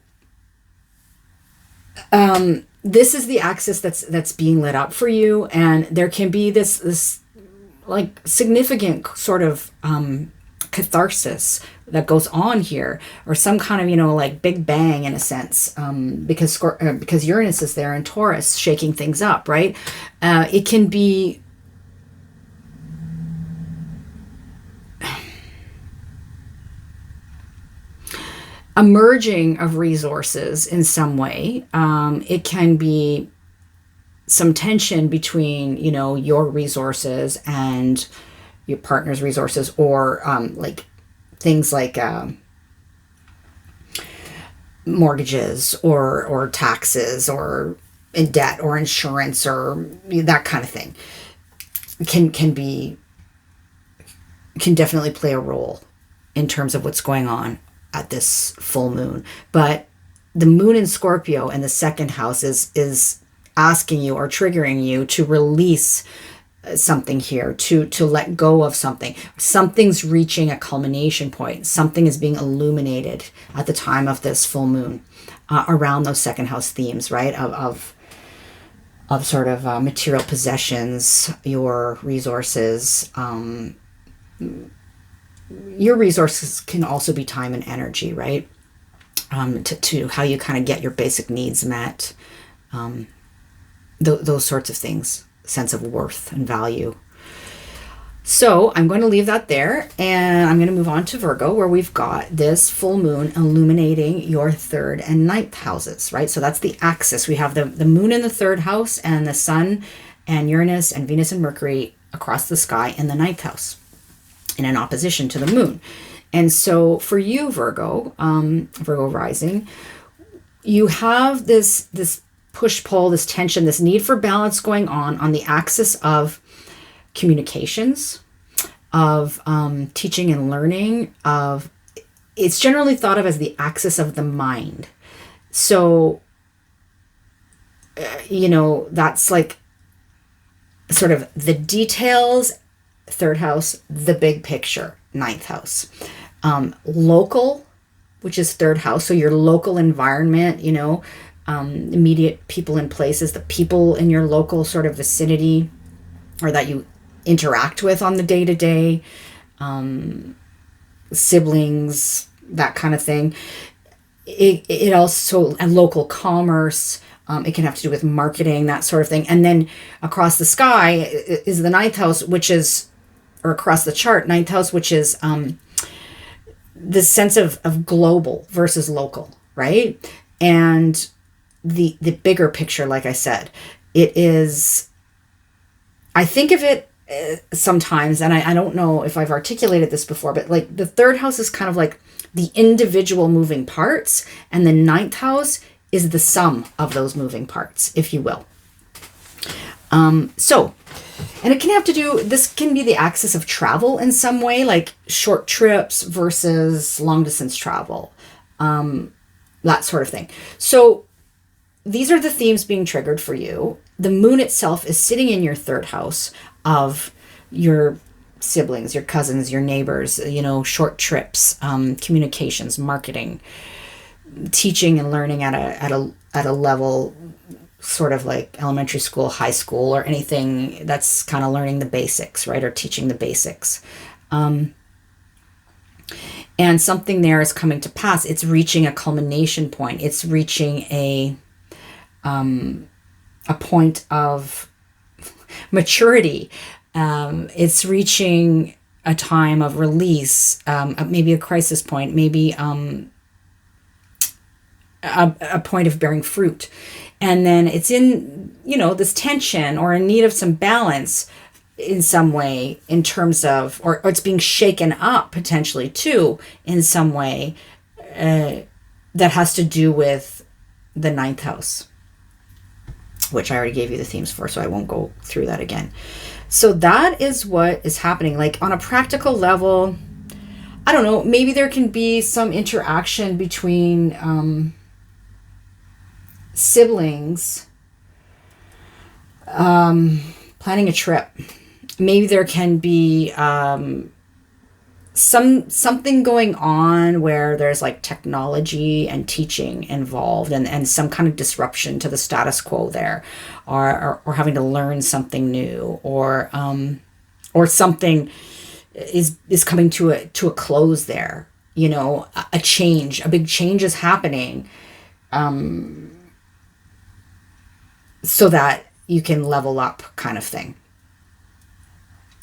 this is the axis that's being lit up for you, and there can be this like significant sort of catharsis that goes on here, or some kind of, you know, like big bang in a sense, because Uranus is there in Taurus shaking things up, right? It can be a merging of resources in some way. It can be some tension between, you know, your resources and your partner's resources, or like things like mortgages or taxes or in debt or insurance or that kind of thing can definitely play a role in terms of what's going on at this full moon. But the moon in Scorpio in the second house is asking you or triggering you to release something here, to let go of something. Something's reaching a culmination point. Something is being illuminated at the time of this full moon, around those second house themes, right? Of sort of material possessions, your resources. Your resources can also be time and energy, right? To how you kind of get your basic needs met. Those sorts of things. Sense of worth and value. So I'm going to leave that there, and I'm going to move on to Virgo, where we've got this full moon illuminating your third and ninth houses, right? So that's the axis. We have the moon in the third house, and the sun and Uranus and Venus and Mercury across the sky in the ninth house, in an opposition to the moon. And so for you, Virgo, Virgo rising, you have this push-pull, this tension, this need for balance going on the axis of communications, of teaching and learning, it's generally thought of as the axis of the mind. So, you know, that's like sort of the details, third house, the big picture, ninth house. Local, which is third house, so your local environment, you know, immediate people and places, the people in your local sort of vicinity or that you interact with on the day-to-day, siblings, that kind of thing. It also, and local commerce, it can have to do with marketing, that sort of thing. And then across the sky is the ninth house, which is, or across the chart, ninth house, which is the sense of global versus local, right? And the bigger picture, like I said, it is, I think of it sometimes, and I don't know if I've articulated this before, but like the third house is kind of like the individual moving parts, and the ninth house is the sum of those moving parts, if you will. So, and it can have to do, this can be the axis of travel in some way, like short trips versus long distance travel, that sort of thing. So these are the themes being triggered for you. The moon itself is sitting in your third house of your siblings, your cousins, your neighbors, you know, short trips, communications, marketing, teaching and learning at a level sort of like elementary school, high school, or anything that's kind of learning the basics, right? Or teaching the basics. And something there is coming to pass. It's reaching a culmination point. It's reaching a point of maturity. It's reaching a time of release, maybe a crisis point, maybe a point of bearing fruit. And then it's in, you know, this tension or in need of some balance in some way, in terms of, or it's being shaken up potentially too in some way, that has to do with the ninth house, which I already gave you the themes for, so I won't go through that again. So that is what is happening. Like on a practical level, I don't know, maybe there can be some interaction between siblings planning a trip. Maybe there can be something going on where there's like technology and teaching involved, and some kind of disruption to the status quo there, or having to learn something new, or something is coming to a close there. You know, a big change is happening, so that you can level up, kind of thing.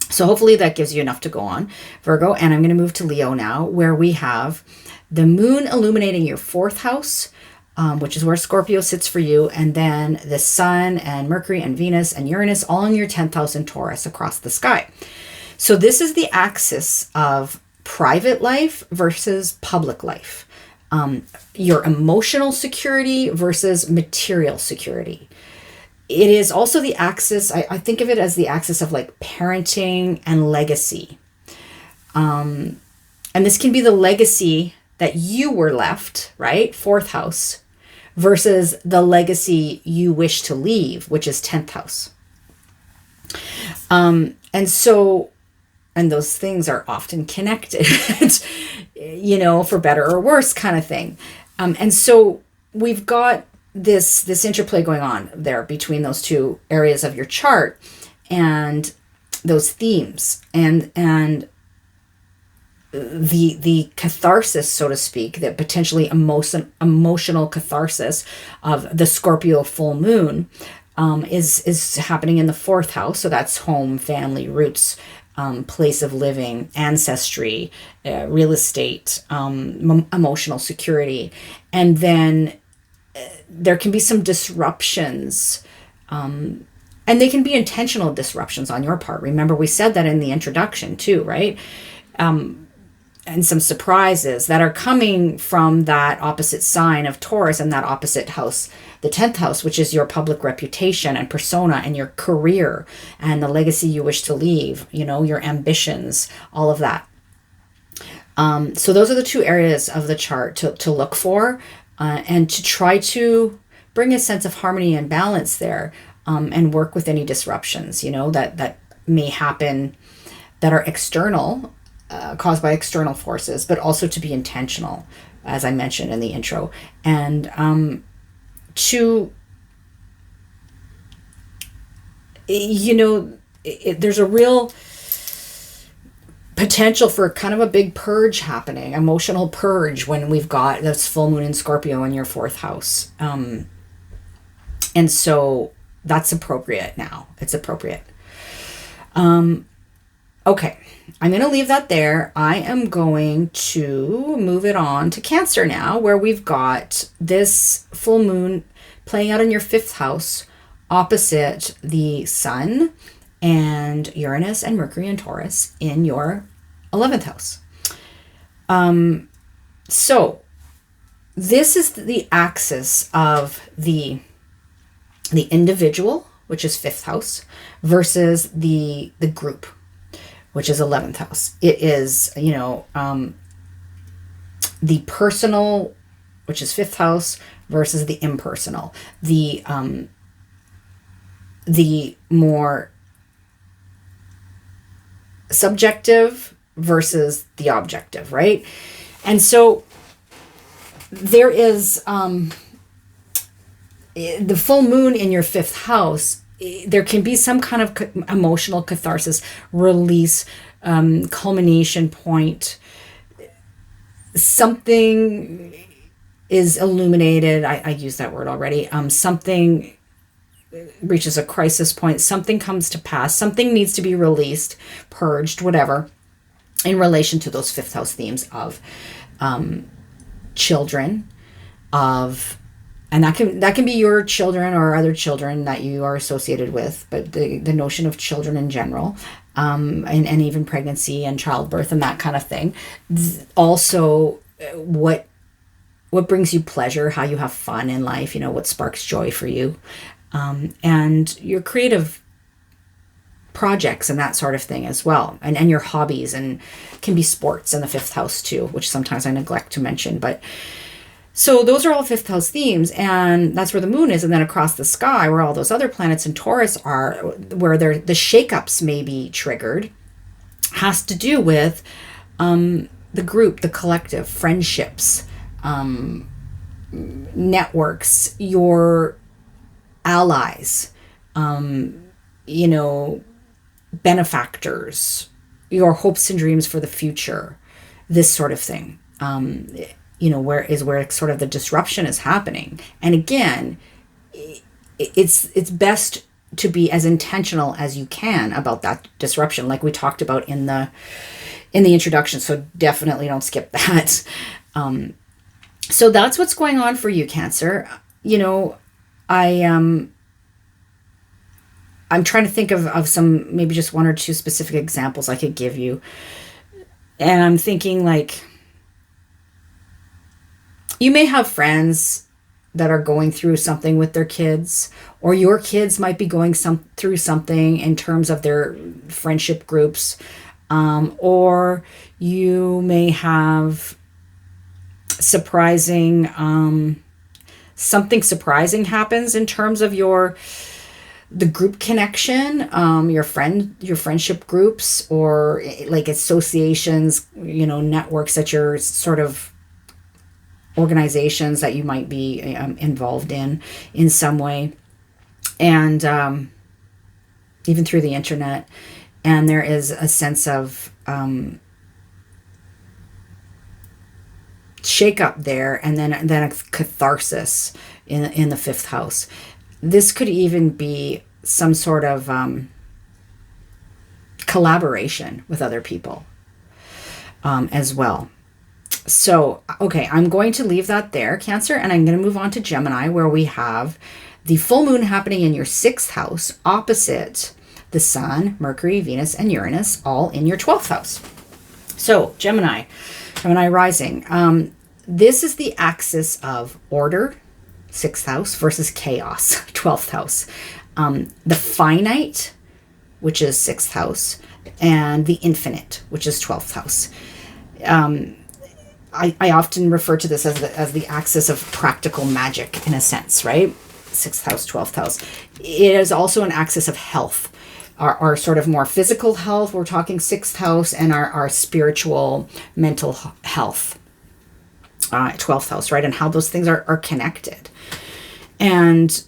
So hopefully that gives you enough to go on, Virgo. And I'm going to move to Leo now, where we have the moon illuminating your 4th house, which is where Scorpio sits for you. And then the sun and Mercury and Venus and Uranus all in your 10th house in Taurus across the sky. So this is the axis of private life versus public life. Your emotional security versus material security. It is also the axis, I think of it as the axis of like parenting and legacy. And this can be the legacy that you were left, right? 4th house, versus the legacy you wish to leave, which is 10th house. And those things are often connected, you know, for better or worse kind of thing. And so we've got this interplay going on there between those two areas of your chart and those themes, and the catharsis, so to speak, that potentially emotional catharsis of the Scorpio full moon is happening in the 4th house. So that's home, family, roots, place of living, ancestry, real estate, emotional security. And then there can be some disruptions, and they can be intentional disruptions on your part. Remember, we said that in the introduction too, right? And some surprises that are coming from that opposite sign of Taurus and that opposite house, the 10th house, which is your public reputation and persona and your career and the legacy you wish to leave, you know, your ambitions, all of that. So those are the two areas of the chart to look for, and to try to bring a sense of harmony and balance there, and work with any disruptions, you know, that may happen that are external, caused by external forces, but also to be intentional, as I mentioned in the intro, and there's a real potential for kind of a big purge happening, emotional purge, when we've got this full moon in Scorpio in your 4th house. And so that's appropriate now. It's appropriate. Okay. I'm going to leave that there. I am going to move it on to Cancer now, where we've got this full moon playing out in your 5th house opposite the sun and Uranus and Mercury and Taurus in your 11th house. So this is the axis of the individual, which is 5th house, versus the group, which is 11th house. It is, the personal, which is 5th house, versus the impersonal, the more subjective versus the objective, right? And so there is the full moon in your 5th house. There can be some kind of emotional catharsis, release, culmination point. Something is illuminated. I used that word already. Something reaches a crisis point. Something comes to pass. Something needs to be released, purged, whatever, in relation to those 5th house themes of children, and that can be your children or other children that you are associated with, but the notion of children in general, and even pregnancy and childbirth and that kind of thing. Also, what brings you pleasure, how you have fun in life, what sparks joy for you, and your creative projects and that sort of thing as well, and your hobbies, and can be sports in the 5th house too, which sometimes I neglect to mention. But so those are all 5th house themes, and that's where the moon is. And then across the sky, where all those other planets in Taurus are, where the shakeups may be triggered, has to do with The group, the collective, friendships, networks, your allies, you know, benefactors, your hopes and dreams for the future, this sort of thing. You know, where sort of the disruption is happening. And again, it's best to be as intentional as you can about that disruption, like we talked about in the introduction. So definitely don't skip that. So that's what's going on for you, Cancer. You know, I'm trying to think of some, maybe just one or two specific examples I could give you. And I'm thinking, like, you may have friends that are going through something with their kids, or your kids might be going through something in terms of their friendship groups, or you may have surprising, something surprising happens in terms of the group connection, your friendship groups, or like associations, you know, networks that you're sort of, organizations that you might be involved in some way, and even through the internet. And there is a sense of shake up there, and then a catharsis in the fifth house. This could even be some sort of collaboration with other people as well. So, okay, I'm going to leave that there, Cancer, and I'm going to move on to Gemini, where we have the full moon happening in your 6th house, opposite the Sun, Mercury, Venus, and Uranus, all in your 12th house. So, Gemini rising. This is the axis of order, 6th house, versus chaos, 12th house. The finite, which is 6th house, and the infinite, which is 12th house. I often refer to this as the axis of practical magic, in a sense, right? 6th house, 12th house. It is also an axis of health, our sort of more physical health. We're talking 6th house, and our spiritual, mental health, 12th house, right? And how those things are connected. And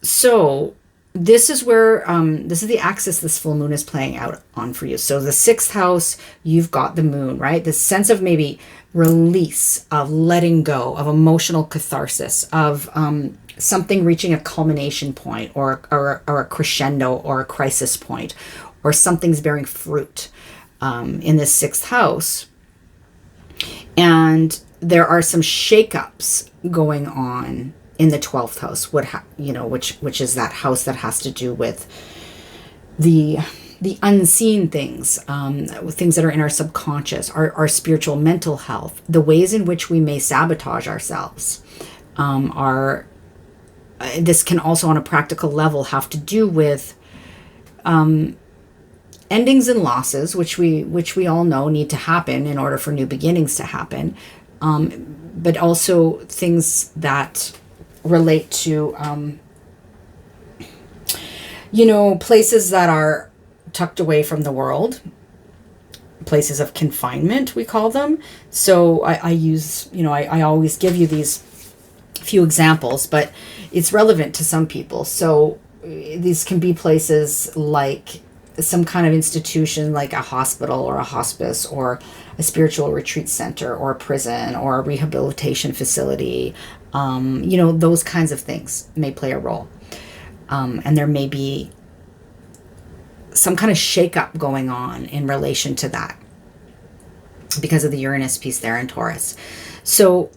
so this is where, this is the axis this full moon is playing out on for you. So the 6th house, you've got the moon, right? This sense of maybe release, of letting go, of emotional catharsis, of something reaching a culmination point, or a crescendo, or a crisis point, or something's bearing fruit in this 6th house. And there are some shakeups going on in the 12th house, which is that house that has to do with the unseen things, things that are in our subconscious, our spiritual mental health, the ways in which we may sabotage ourselves. This can also, on a practical level, have to do with endings and losses, which we all know need to happen in order for new beginnings to happen, but also things that relate to places that are tucked away from the world, places of confinement, we call them. So I always give you these few examples, but it's relevant to some people. So these can be places like some kind of institution, like a hospital or a hospice or a spiritual retreat center or a prison or a rehabilitation facility. Those kinds of things may play a role. And there may be some kind of shakeup going on in relation to that because of the Uranus piece there in Taurus. So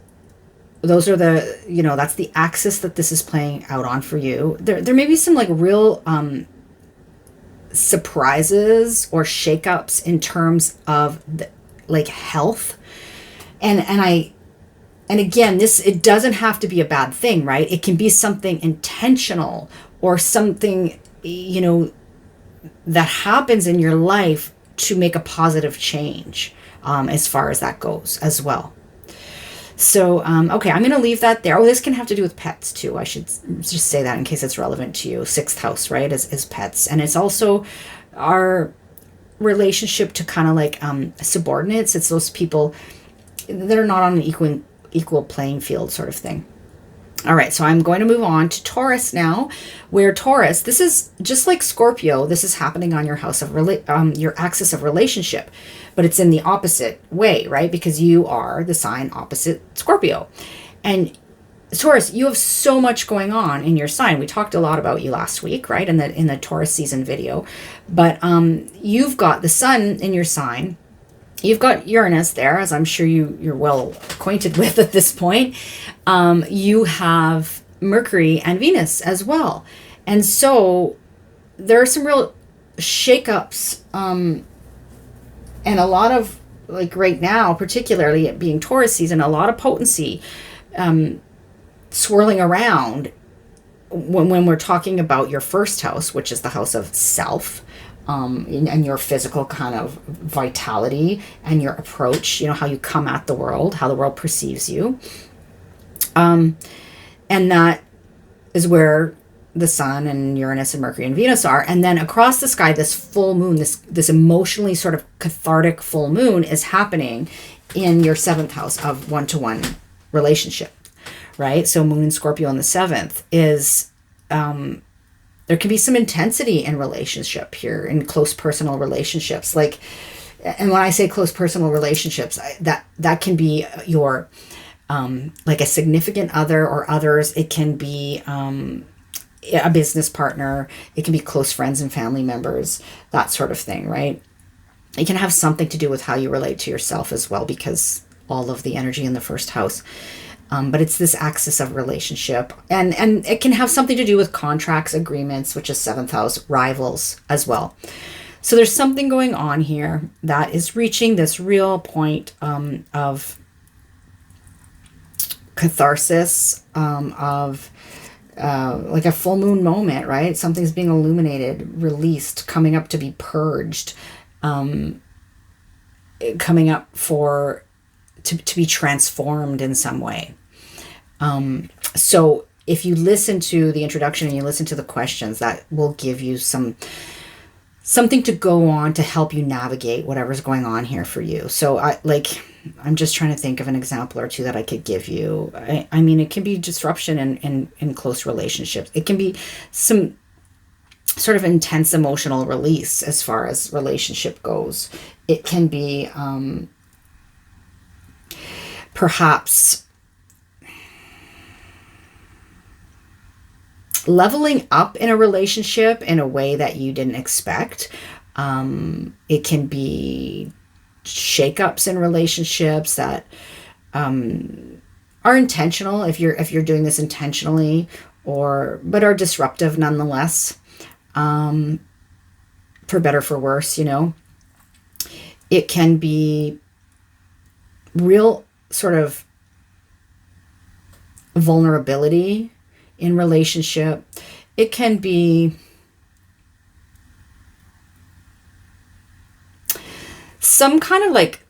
those are that's the axis that this is playing out on for you. There may be some like real surprises or shakeups in terms of health. And again, it doesn't have to be a bad thing, right? It can be something intentional or something, that happens in your life to make a positive change, as far as that goes as well. So, okay, I'm going to leave that there. Oh, this can have to do with pets too. I should just say that in case it's relevant to you. 6th house, right, is pets. And it's also our relationship to kind of like subordinates. It's those people that are not on an equal playing field sort of thing. All right, so I'm going to move on to Taurus now, where Taurus, this is just like Scorpio, this is happening on your house of your axis of relationship, but it's in the opposite way, right? Because you are the sign opposite Scorpio. And Taurus, you have so much going on in your sign. We talked a lot about you last week, right? In the Taurus season video. But you've got the sun in your sign. You've got Uranus there, as I'm sure you're well acquainted with at this point. You have Mercury and Venus as well. And so there are some real shakeups, and a lot of, like right now, particularly it being Taurus season, a lot of potency swirling around when we're talking about your first house, which is the house of self. And your physical kind of vitality and your approach, how you come at the world, how the world perceives you. And that is where the sun and Uranus and Mercury and Venus are. And then across the sky, this full moon, this emotionally sort of cathartic full moon is happening in your 7th house of one-to-one relationship, right? So moon in Scorpio in the 7th is, there can be some intensity in relationship here, in close personal relationships. And when I say close personal relationships, that can be your, like a significant other or others. It can be a business partner. It can be close friends and family members, that sort of thing, right? It can have something to do with how you relate to yourself as well, because all of the energy in the first house. But it's this axis of relationship, and it can have something to do with contracts, agreements, which is 7th house, rivals as well. So there's something going on here that is reaching this real point of catharsis, of like a full moon moment, right? Something's being illuminated, released, coming up to be purged, coming up to be transformed in some way. So if you listen to the introduction and you listen to the questions, that will give you something to go on to help you navigate whatever's going on here for you. So I'm just trying to think of an example or two that I could give you. I mean, it can be disruption in close relationships. It can be some sort of intense emotional release as far as relationship goes. It can be perhaps leveling up in a relationship in a way that you didn't expect. It can be shakeups in relationships that are intentional if you're doing this intentionally, but are disruptive nonetheless, for better for worse. It can be real sort of vulnerability in relationship. It can be some kind of like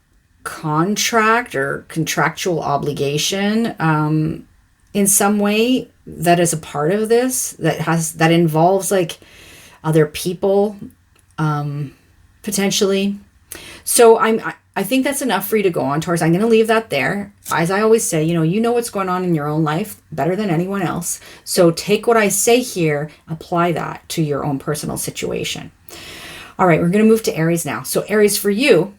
contract or contractual obligation in some way that is a part of this, that involves like other people, potentially. So I think that's enough for you to go on, Taurus. I'm going to leave that there. As I always say, you know what's going on in your own life better than anyone else. So take what I say here, apply that to your own personal situation. All right, we're going to move to Aries now. So Aries, for you,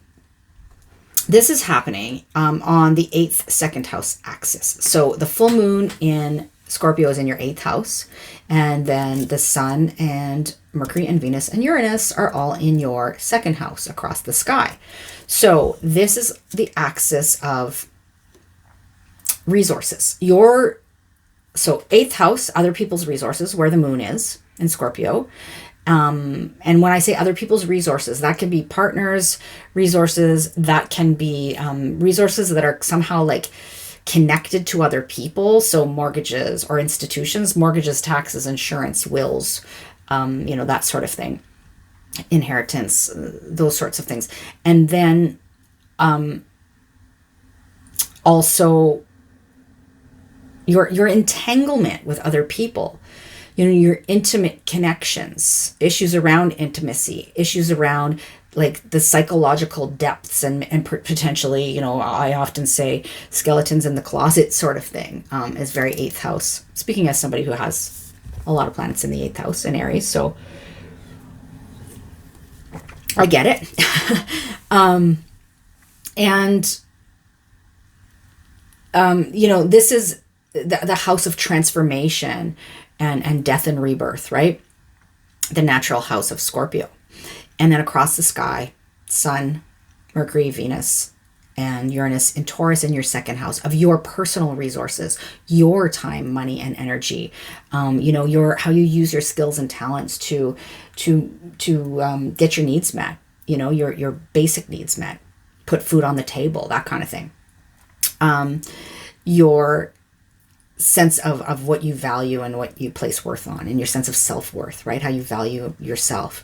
this is happening on the 8th second house axis. So the full moon in Scorpio is in your 8th house, and then the sun and Mercury and Venus and Uranus are all in your 2nd house across the sky. So this is the axis of resources. So 8th house, other people's resources, where the moon is in Scorpio. And when I say other people's resources, that can be partners' resources, that can be resources that are somehow like connected to other people. So mortgages or institutions, mortgages, taxes, insurance, wills, that sort of thing. Inheritance, those sorts of things. And then also your entanglement with other people, your intimate connections, issues around intimacy, issues around like the psychological depths and potentially, you know, I often say skeletons in the closet sort of thing, is very eighth house. Speaking as somebody who has a lot of planets in the eighth house in Aries, so I get it. You know, this is the house of transformation and death and rebirth, right? The natural house of Scorpio. And then across the sky, Sun, Mercury, Venus, and Uranus in Taurus in your second house of your personal resources, your time, money, and energy. You know, how you use your skills and talents to get your needs met. You know, your basic needs met, put food on the table, that kind of thing. Your sense of what you value and what you place worth on, and your sense of self-worth, right? How you value yourself.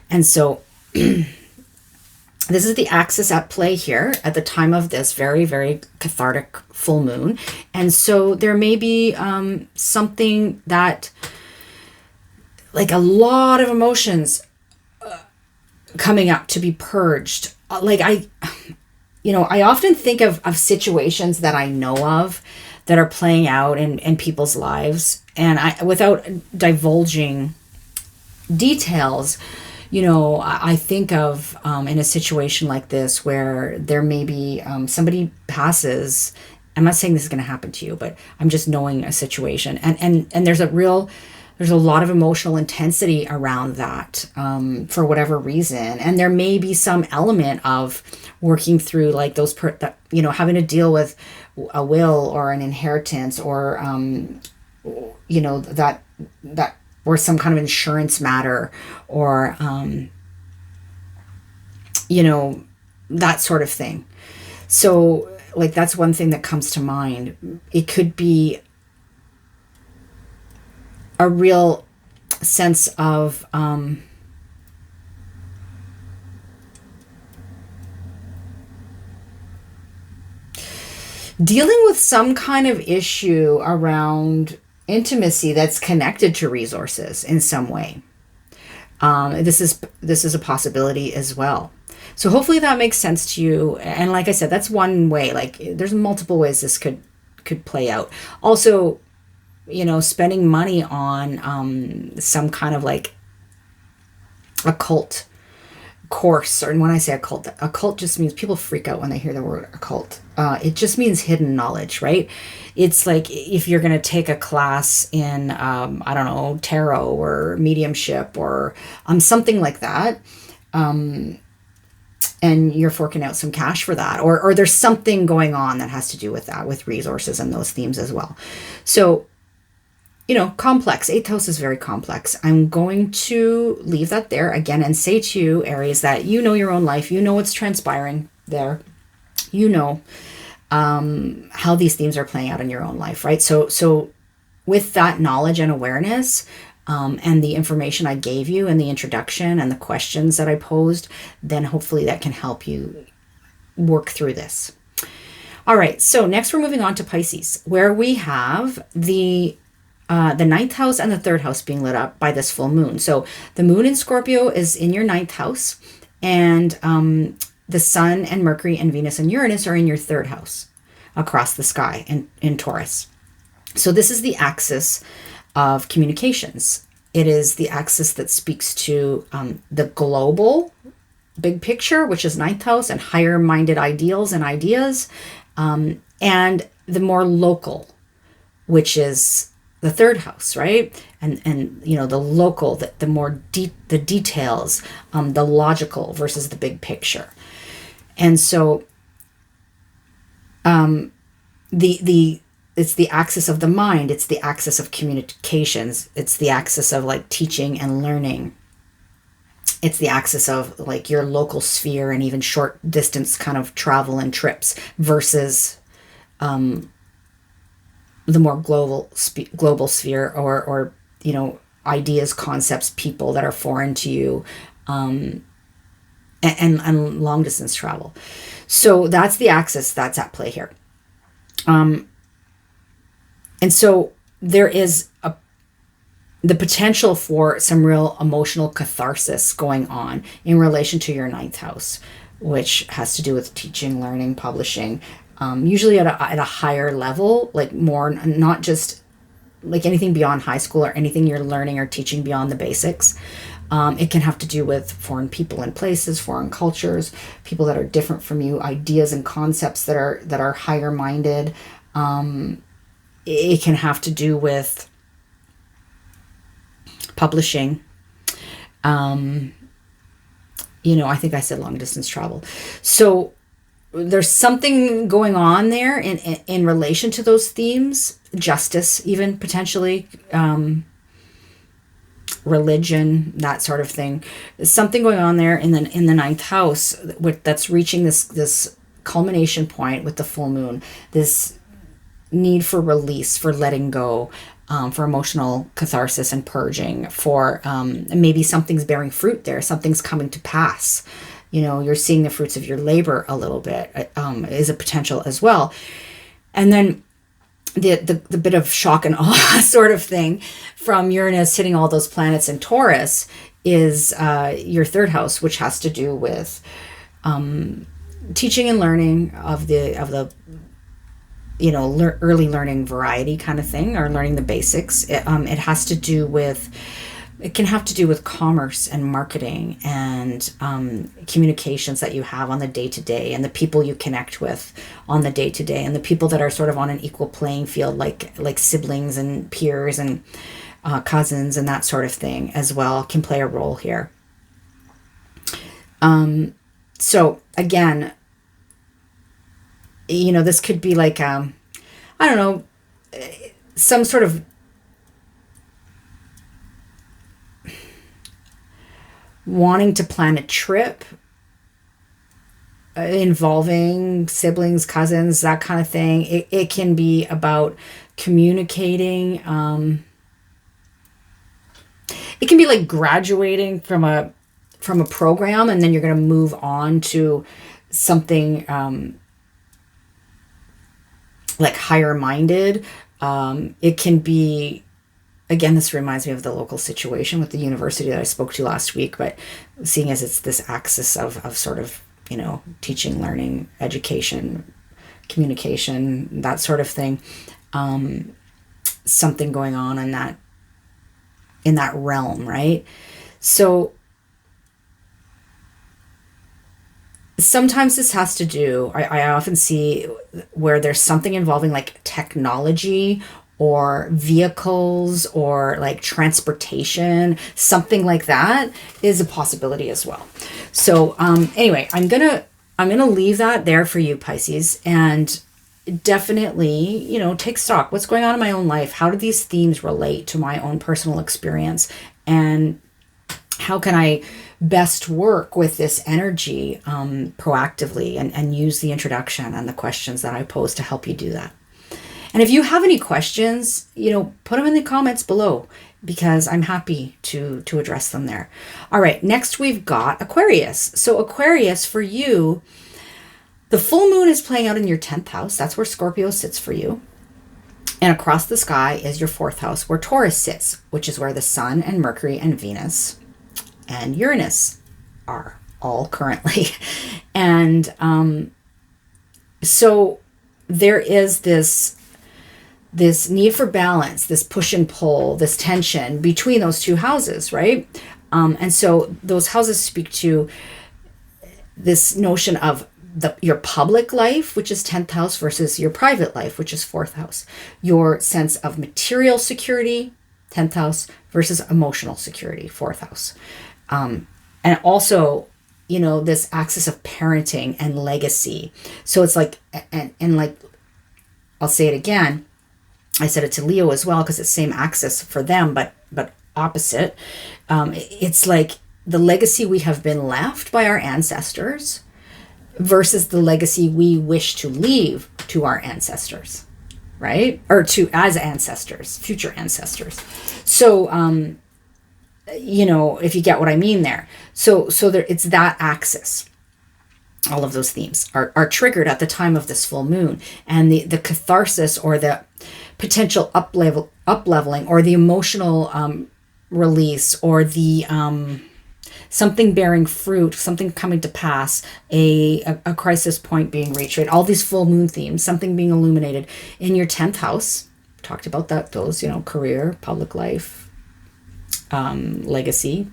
And so this is the axis at play here at the time of this very, very cathartic full moon. And so there may be something that, like a lot of emotions coming up to be purged. Like I often think of situations that I know of that are playing out in people's lives. And without divulging details, you know, I think of in a situation like this where there may be somebody passes. I'm not saying this is going to happen to you, but I'm just knowing a situation. And there's a lot of emotional intensity around that for whatever reason. And there may be some element of working through like those, having to deal with a will or an inheritance or, you know, that or some kind of insurance matter or, you know, that sort of thing. So like, that's one thing that comes to mind. It could be a real sense of, dealing with some kind of issue around intimacy that's connected to resources in some way. This is a possibility as well. So hopefully that makes sense to you. And like I said, that's one way. Like there's multiple ways this could play out. Also, you know, spending money on some kind of like occult course. Or when I say occult just means people freak out when they hear the word occult. It just means hidden knowledge, right? It's like if you're going to take a class in, I don't know, tarot or mediumship or something like that, and you're forking out some cash for that, or there's something going on that has to do with that, with resources and those themes as well. So, you know, complex. Eighth house is very complex. I'm going to leave that there again and say to you, Aries, that you know your own life. You know what's transpiring there. You know how these themes are playing out in your own life, right? So with that knowledge and awareness and the information I gave you in the introduction and the questions that I posed, then hopefully that can help you work through this. All right, so next we're moving on to Pisces, where we have the ninth house and the third house being lit up by this full moon. So the moon in Scorpio is in your ninth house, and the Sun and Mercury and Venus and Uranus are in your third house across the sky in Taurus. So this is the axis of communications. It is the axis that speaks to the global big picture, which is ninth house, and higher minded ideals and ideas, and the more local, which is the third house, right? And you know, the local, the more the details, the logical versus the big picture. And so it's the axis of the mind, it's the axis of communications, it's the axis of like teaching and learning. It's the axis of like your local sphere and even short distance kind of travel and trips versus the more global sphere or you know, ideas, concepts, people that are foreign to you, and long distance travel. So that's the axis that's at play here. And so there is the potential for some real emotional catharsis going on in relation to your ninth house, which has to do with teaching, learning, publishing, usually at a higher level, like more, not just like anything beyond high school or anything you're learning or teaching beyond the basics. It can have to do with foreign people and places, foreign cultures, people that are different from you, ideas and concepts that are higher minded. It can have to do with publishing. I think I said long distance travel. So there's something going on there in relation to those themes, justice, even potentially, religion, that sort of thing. There's something going on there in the ninth house that's reaching this culmination point with the full moon, this need for release, for letting go, for emotional catharsis and purging, for maybe something's bearing fruit there, something's coming to pass. You're seeing the fruits of your labor a little bit, is a potential as well. And then the bit of shock and awe sort of thing from Uranus hitting all those planets in Taurus is your third house, which has to do with teaching and learning of the early learning variety kind of thing, or learning the basics. It has to do with, it can have to do with commerce and marketing and communications that you have on the day-to-day, and the people you connect with on the day-to-day, and the people that are sort of on an equal playing field, like siblings and peers and cousins and that sort of thing as well, can play a role here. So again, this could be like, I don't know, some sort of wanting to plan a trip involving siblings, cousins, that kind of thing. It can be about communicating. It can be like graduating from a program, and then you're going to move on to something like higher minded. It can be, again, this reminds me of the local situation with the university that I spoke to last week, but seeing as it's this axis of sort of, teaching, learning, education, communication, that sort of thing, something going on in that realm, right? So sometimes this has to do, I often see where there's something involving like technology or vehicles or like transportation, something like that is a possibility as well. So anyway, I'm gonna leave that there for you, Pisces, and definitely, take stock. What's going on in my own life? How do these themes relate to my own personal experience? And how can I best work with this energy proactively and use the introduction and the questions that I pose to help you do that? And if you have any questions, put them in the comments below, because I'm happy to address them there. All right, next we've got Aquarius. So Aquarius, for you, the full moon is playing out in your 10th house. That's where Scorpio sits for you. And across the sky is your 4th house, where Taurus sits, which is where the Sun and Mercury and Venus and Uranus are all currently. And so there is this need for balance, this push and pull, this tension between those two houses, right? And so those houses speak to this notion of your public life, which is 10th house, versus your private life, which is 4th house. Your sense of material security, 10th house, versus emotional security, 4th house. And also, this axis of parenting and legacy. So it's like, and like, I'll say it again, I said it to Leo as well, because it's same axis for them, but opposite. It's like the legacy we have been left by our ancestors versus the legacy we wish to leave to our ancestors, right? Or as ancestors, future ancestors. So, if you get what I mean there. So there, it's that axis. All of those themes are triggered at the time of this full moon, and the catharsis or the potential up leveling or the emotional release, or the something bearing fruit, something coming to pass, a crisis point being reached, right? All these full moon themes, something being illuminated in your 10th house. Talked about that, those, career, public life, legacy,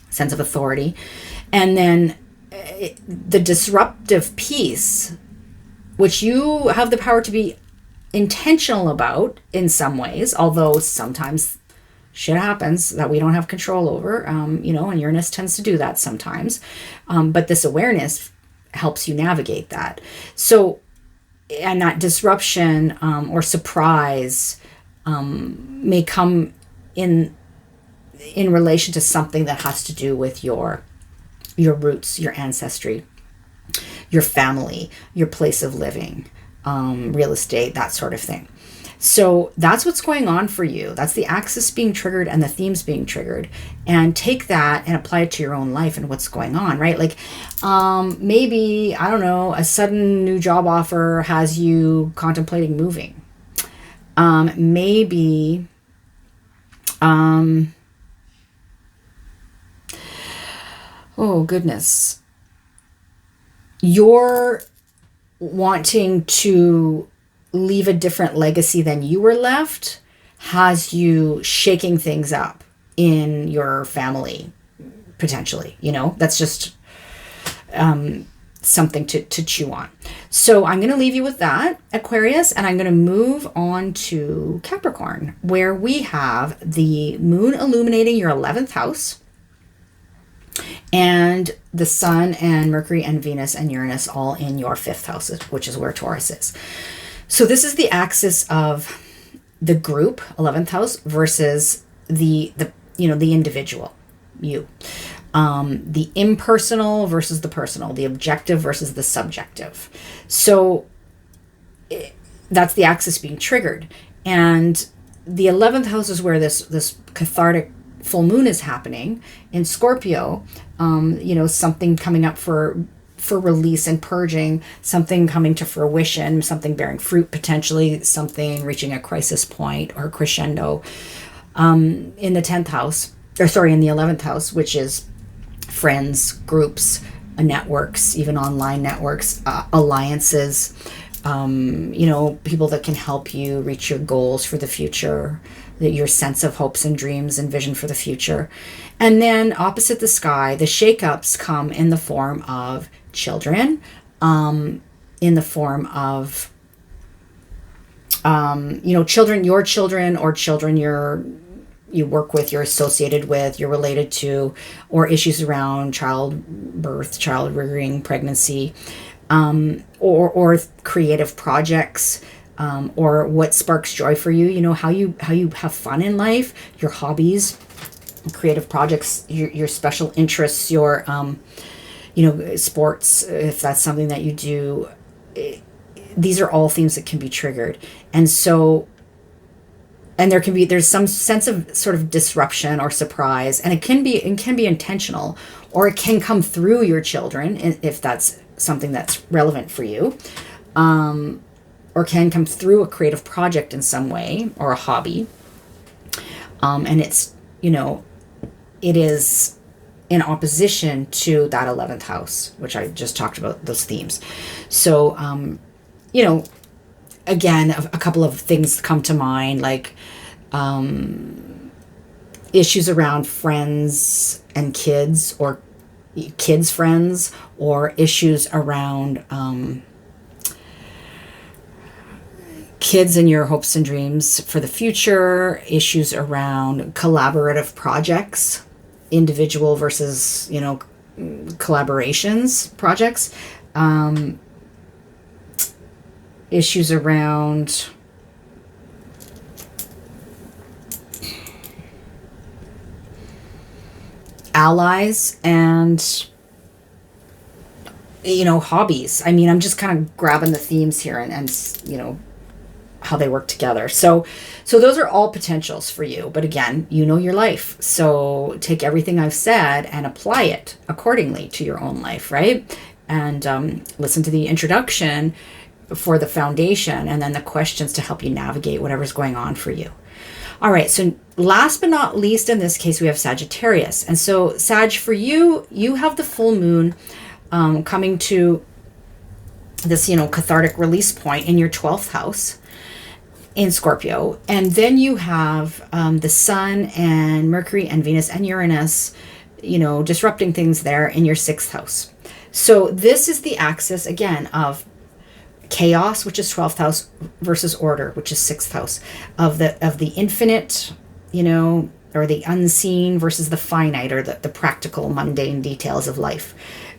sense of authority. And then the disruptive piece, which you have the power to be intentional about in some ways, although sometimes shit happens that we don't have control over, and Uranus tends to do that sometimes. But this awareness helps you navigate that. So, and that disruption or surprise may come in relation to something that has to do with your roots, your ancestry, your family, your place of living, real estate, that sort of thing. So that's what's going on for you. That's the axis being triggered and the themes being triggered. And take that and apply it to your own life and what's going on, right? Like maybe, I don't know, a sudden new job offer has you contemplating moving. Maybe, oh goodness, you're wanting to leave a different legacy than you were left, has you shaking things up in your family, potentially. That's just something to chew on. So I'm going to leave you with that, Aquarius, and I'm going to move on to Capricorn, where we have the moon illuminating your 11th house, and the sun and Mercury and Venus and Uranus all in your 5th house, which is where Taurus is. So this is the axis of the group, 11th house, versus the individual, you. The impersonal versus the personal, the objective versus the subjective. So that's the axis being triggered. And the 11th house is where this cathartic full moon is happening in Scorpio. Something coming up for release and purging, something coming to fruition, something bearing fruit, potentially something reaching a crisis point or crescendo in the 10th house, in the 11th house, which is friends, groups, networks, even online networks, alliances, people that can help you reach your goals for the future, your sense of hopes and dreams and vision for the future. And then opposite the sky, the shakeups come in the form of children, in the form of, children, your children, or children you work with, you're associated with, you're related to, or issues around childbirth, child rearing, pregnancy, or creative projects, or what sparks joy for you, how you have fun in life, your hobbies, creative projects, your special interests, your, sports, if that's something that you do. These are all themes that can be triggered. And so, and there's some sense of sort of disruption or surprise, and it can be intentional, or it can come through your children if that's something that's relevant for you, or can come through a creative project in some way, or a hobby. And it's, it is in opposition to that 11th house, which I just talked about, those themes. So, again, a couple of things come to mind, like issues around friends and kids, or kids' friends, or issues around kids and your hopes and dreams for the future, issues around collaborative projects, individual versus, collaborations projects, issues around allies and, hobbies. I mean, I'm just kind of grabbing the themes here and how they work together. So those are all potentials for you. But again, your life. So take everything I've said and apply it accordingly to your own life, right? And listen to the introduction for the foundation, and then the questions to help you navigate whatever's going on for you. All right, so last but not least, in this case, we have Sagittarius. And so Sag, for you, you have the full moon coming to this, cathartic release point in your 12th house in Scorpio. And then you have the Sun and Mercury and Venus and Uranus, disrupting things there in your 6th house. So this is the axis, again, of chaos, which is 12th house, versus order, which is 6th house, of the infinite, or the unseen versus the finite, or the practical, mundane details of life.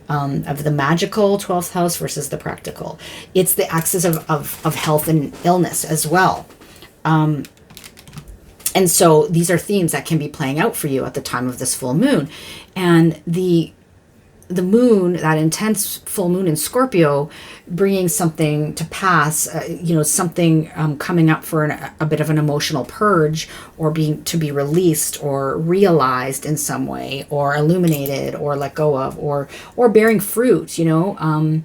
Of the magical 12th house versus the practical. It's the axis of health and illness as well. And so these are themes that can be playing out for you at the time of this full moon. And the moon, that intense full moon in Scorpio, bringing something to pass, something coming up for a bit of an emotional purge, or to be released or realized in some way, or illuminated or let go of, or bearing fruit, and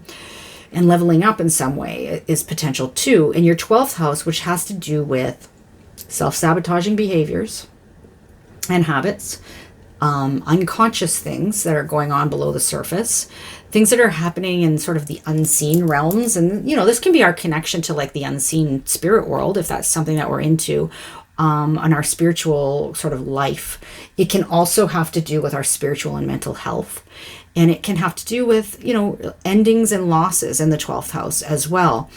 leveling up in some way is potential too. In your 12th house, which has to do with self-sabotaging behaviors and habits, unconscious things that are going on below the surface, things that are happening in sort of the unseen realms. And, this can be our connection to like the unseen spirit world, if that's something that we're into, on our spiritual sort of life. It can also have to do with our spiritual and mental health. And it can have to do with, endings and losses in the 12th house as well.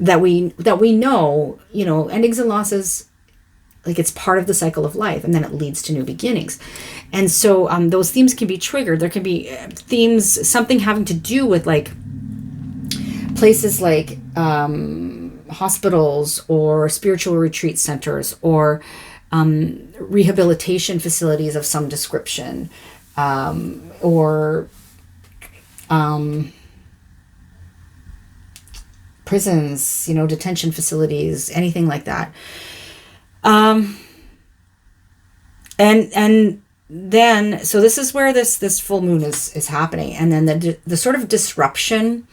That we know, endings and losses, like it's part of the cycle of life, and then it leads to new beginnings. And so those themes can be triggered. There can be themes, something having to do with like places like hospitals or spiritual retreat centers, or rehabilitation facilities of some description, or prisons, detention facilities, anything like that. And then, so this is where this full moon is happening. And then the sort of disruption,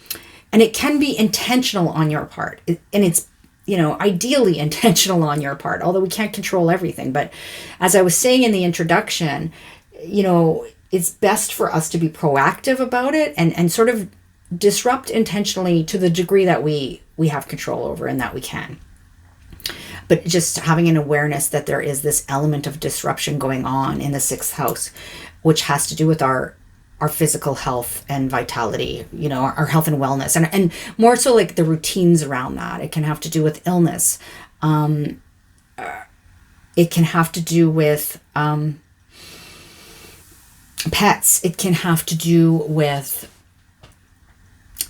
and it can be intentional on your part, and it's, ideally intentional on your part, although we can't control everything. But as I was saying in the introduction, it's best for us to be proactive about it and sort of disrupt intentionally to the degree that we have control over and that we can. But just having an awareness that there is this element of disruption going on in the 6th house, which has to do with our physical health and vitality, our health and wellness, and more so like the routines around that. It can have to do with illness. It can have to do with pets. It can have to do with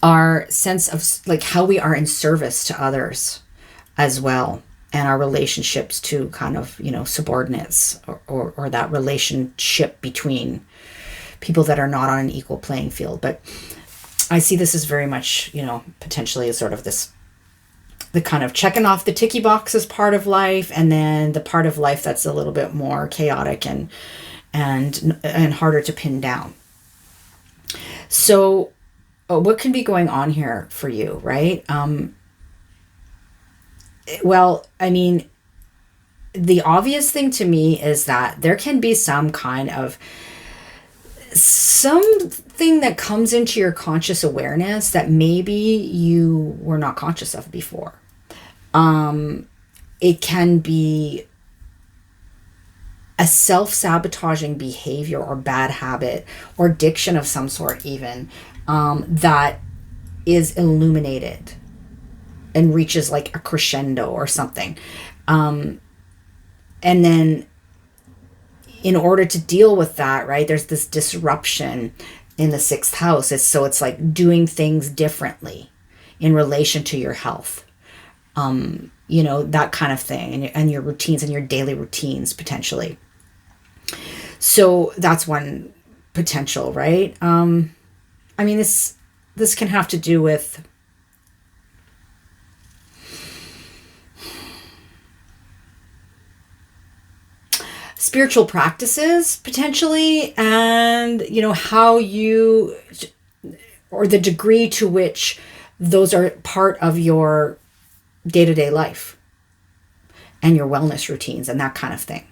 our sense of like how we are in service to others as well. And our relationships to kind of, subordinates, or that relationship between people that are not on an equal playing field. But I see this as very much, potentially as sort of the kind of checking off the ticky box as part of life, and then the part of life that's a little bit more chaotic and harder to pin down. So what can be going on here for you, right? Well, I mean, the obvious thing to me is that there can be some kind of something that comes into your conscious awareness that maybe you were not conscious of before. It can be a self-sabotaging behavior or bad habit or addiction of some sort even, that is illuminated and reaches like a crescendo or something. And then in order to deal with that, right, there's this disruption in the 6th house. It's like doing things differently in relation to your health. That kind of thing, and your routines and your daily routines potentially. So that's one potential, right? This can have to do with spiritual practices potentially, and how you, or the degree to which those are part of your day-to-day life. and your wellness routines and that kind of thing.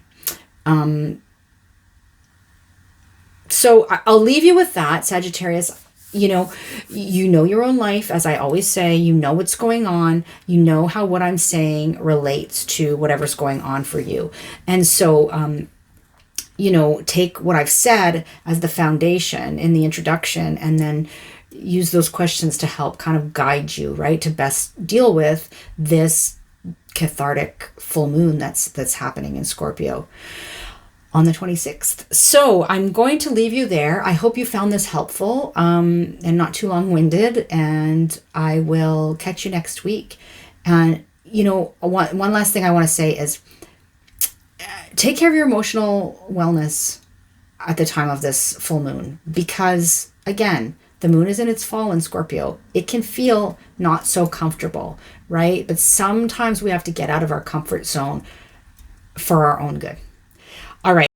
So I'll leave you with that, Sagittarius. You know your own life, as I always say. You know what's going on. You know how what I'm saying relates to whatever's going on for you. And so, take what I've said as the foundation in the introduction, and then use those questions to help kind of guide you, right, to best deal with this cathartic full moon that's happening in Scorpio on the 26th. So I'm going to leave you there. I hope you found this helpful and not too long-winded, and I will catch you next week. And, one last thing I want to say is take care of your emotional wellness at the time of this full moon, because, again, the moon is in its fall in Scorpio. It can feel not so comfortable, right? But sometimes we have to get out of our comfort zone for our own good. All right.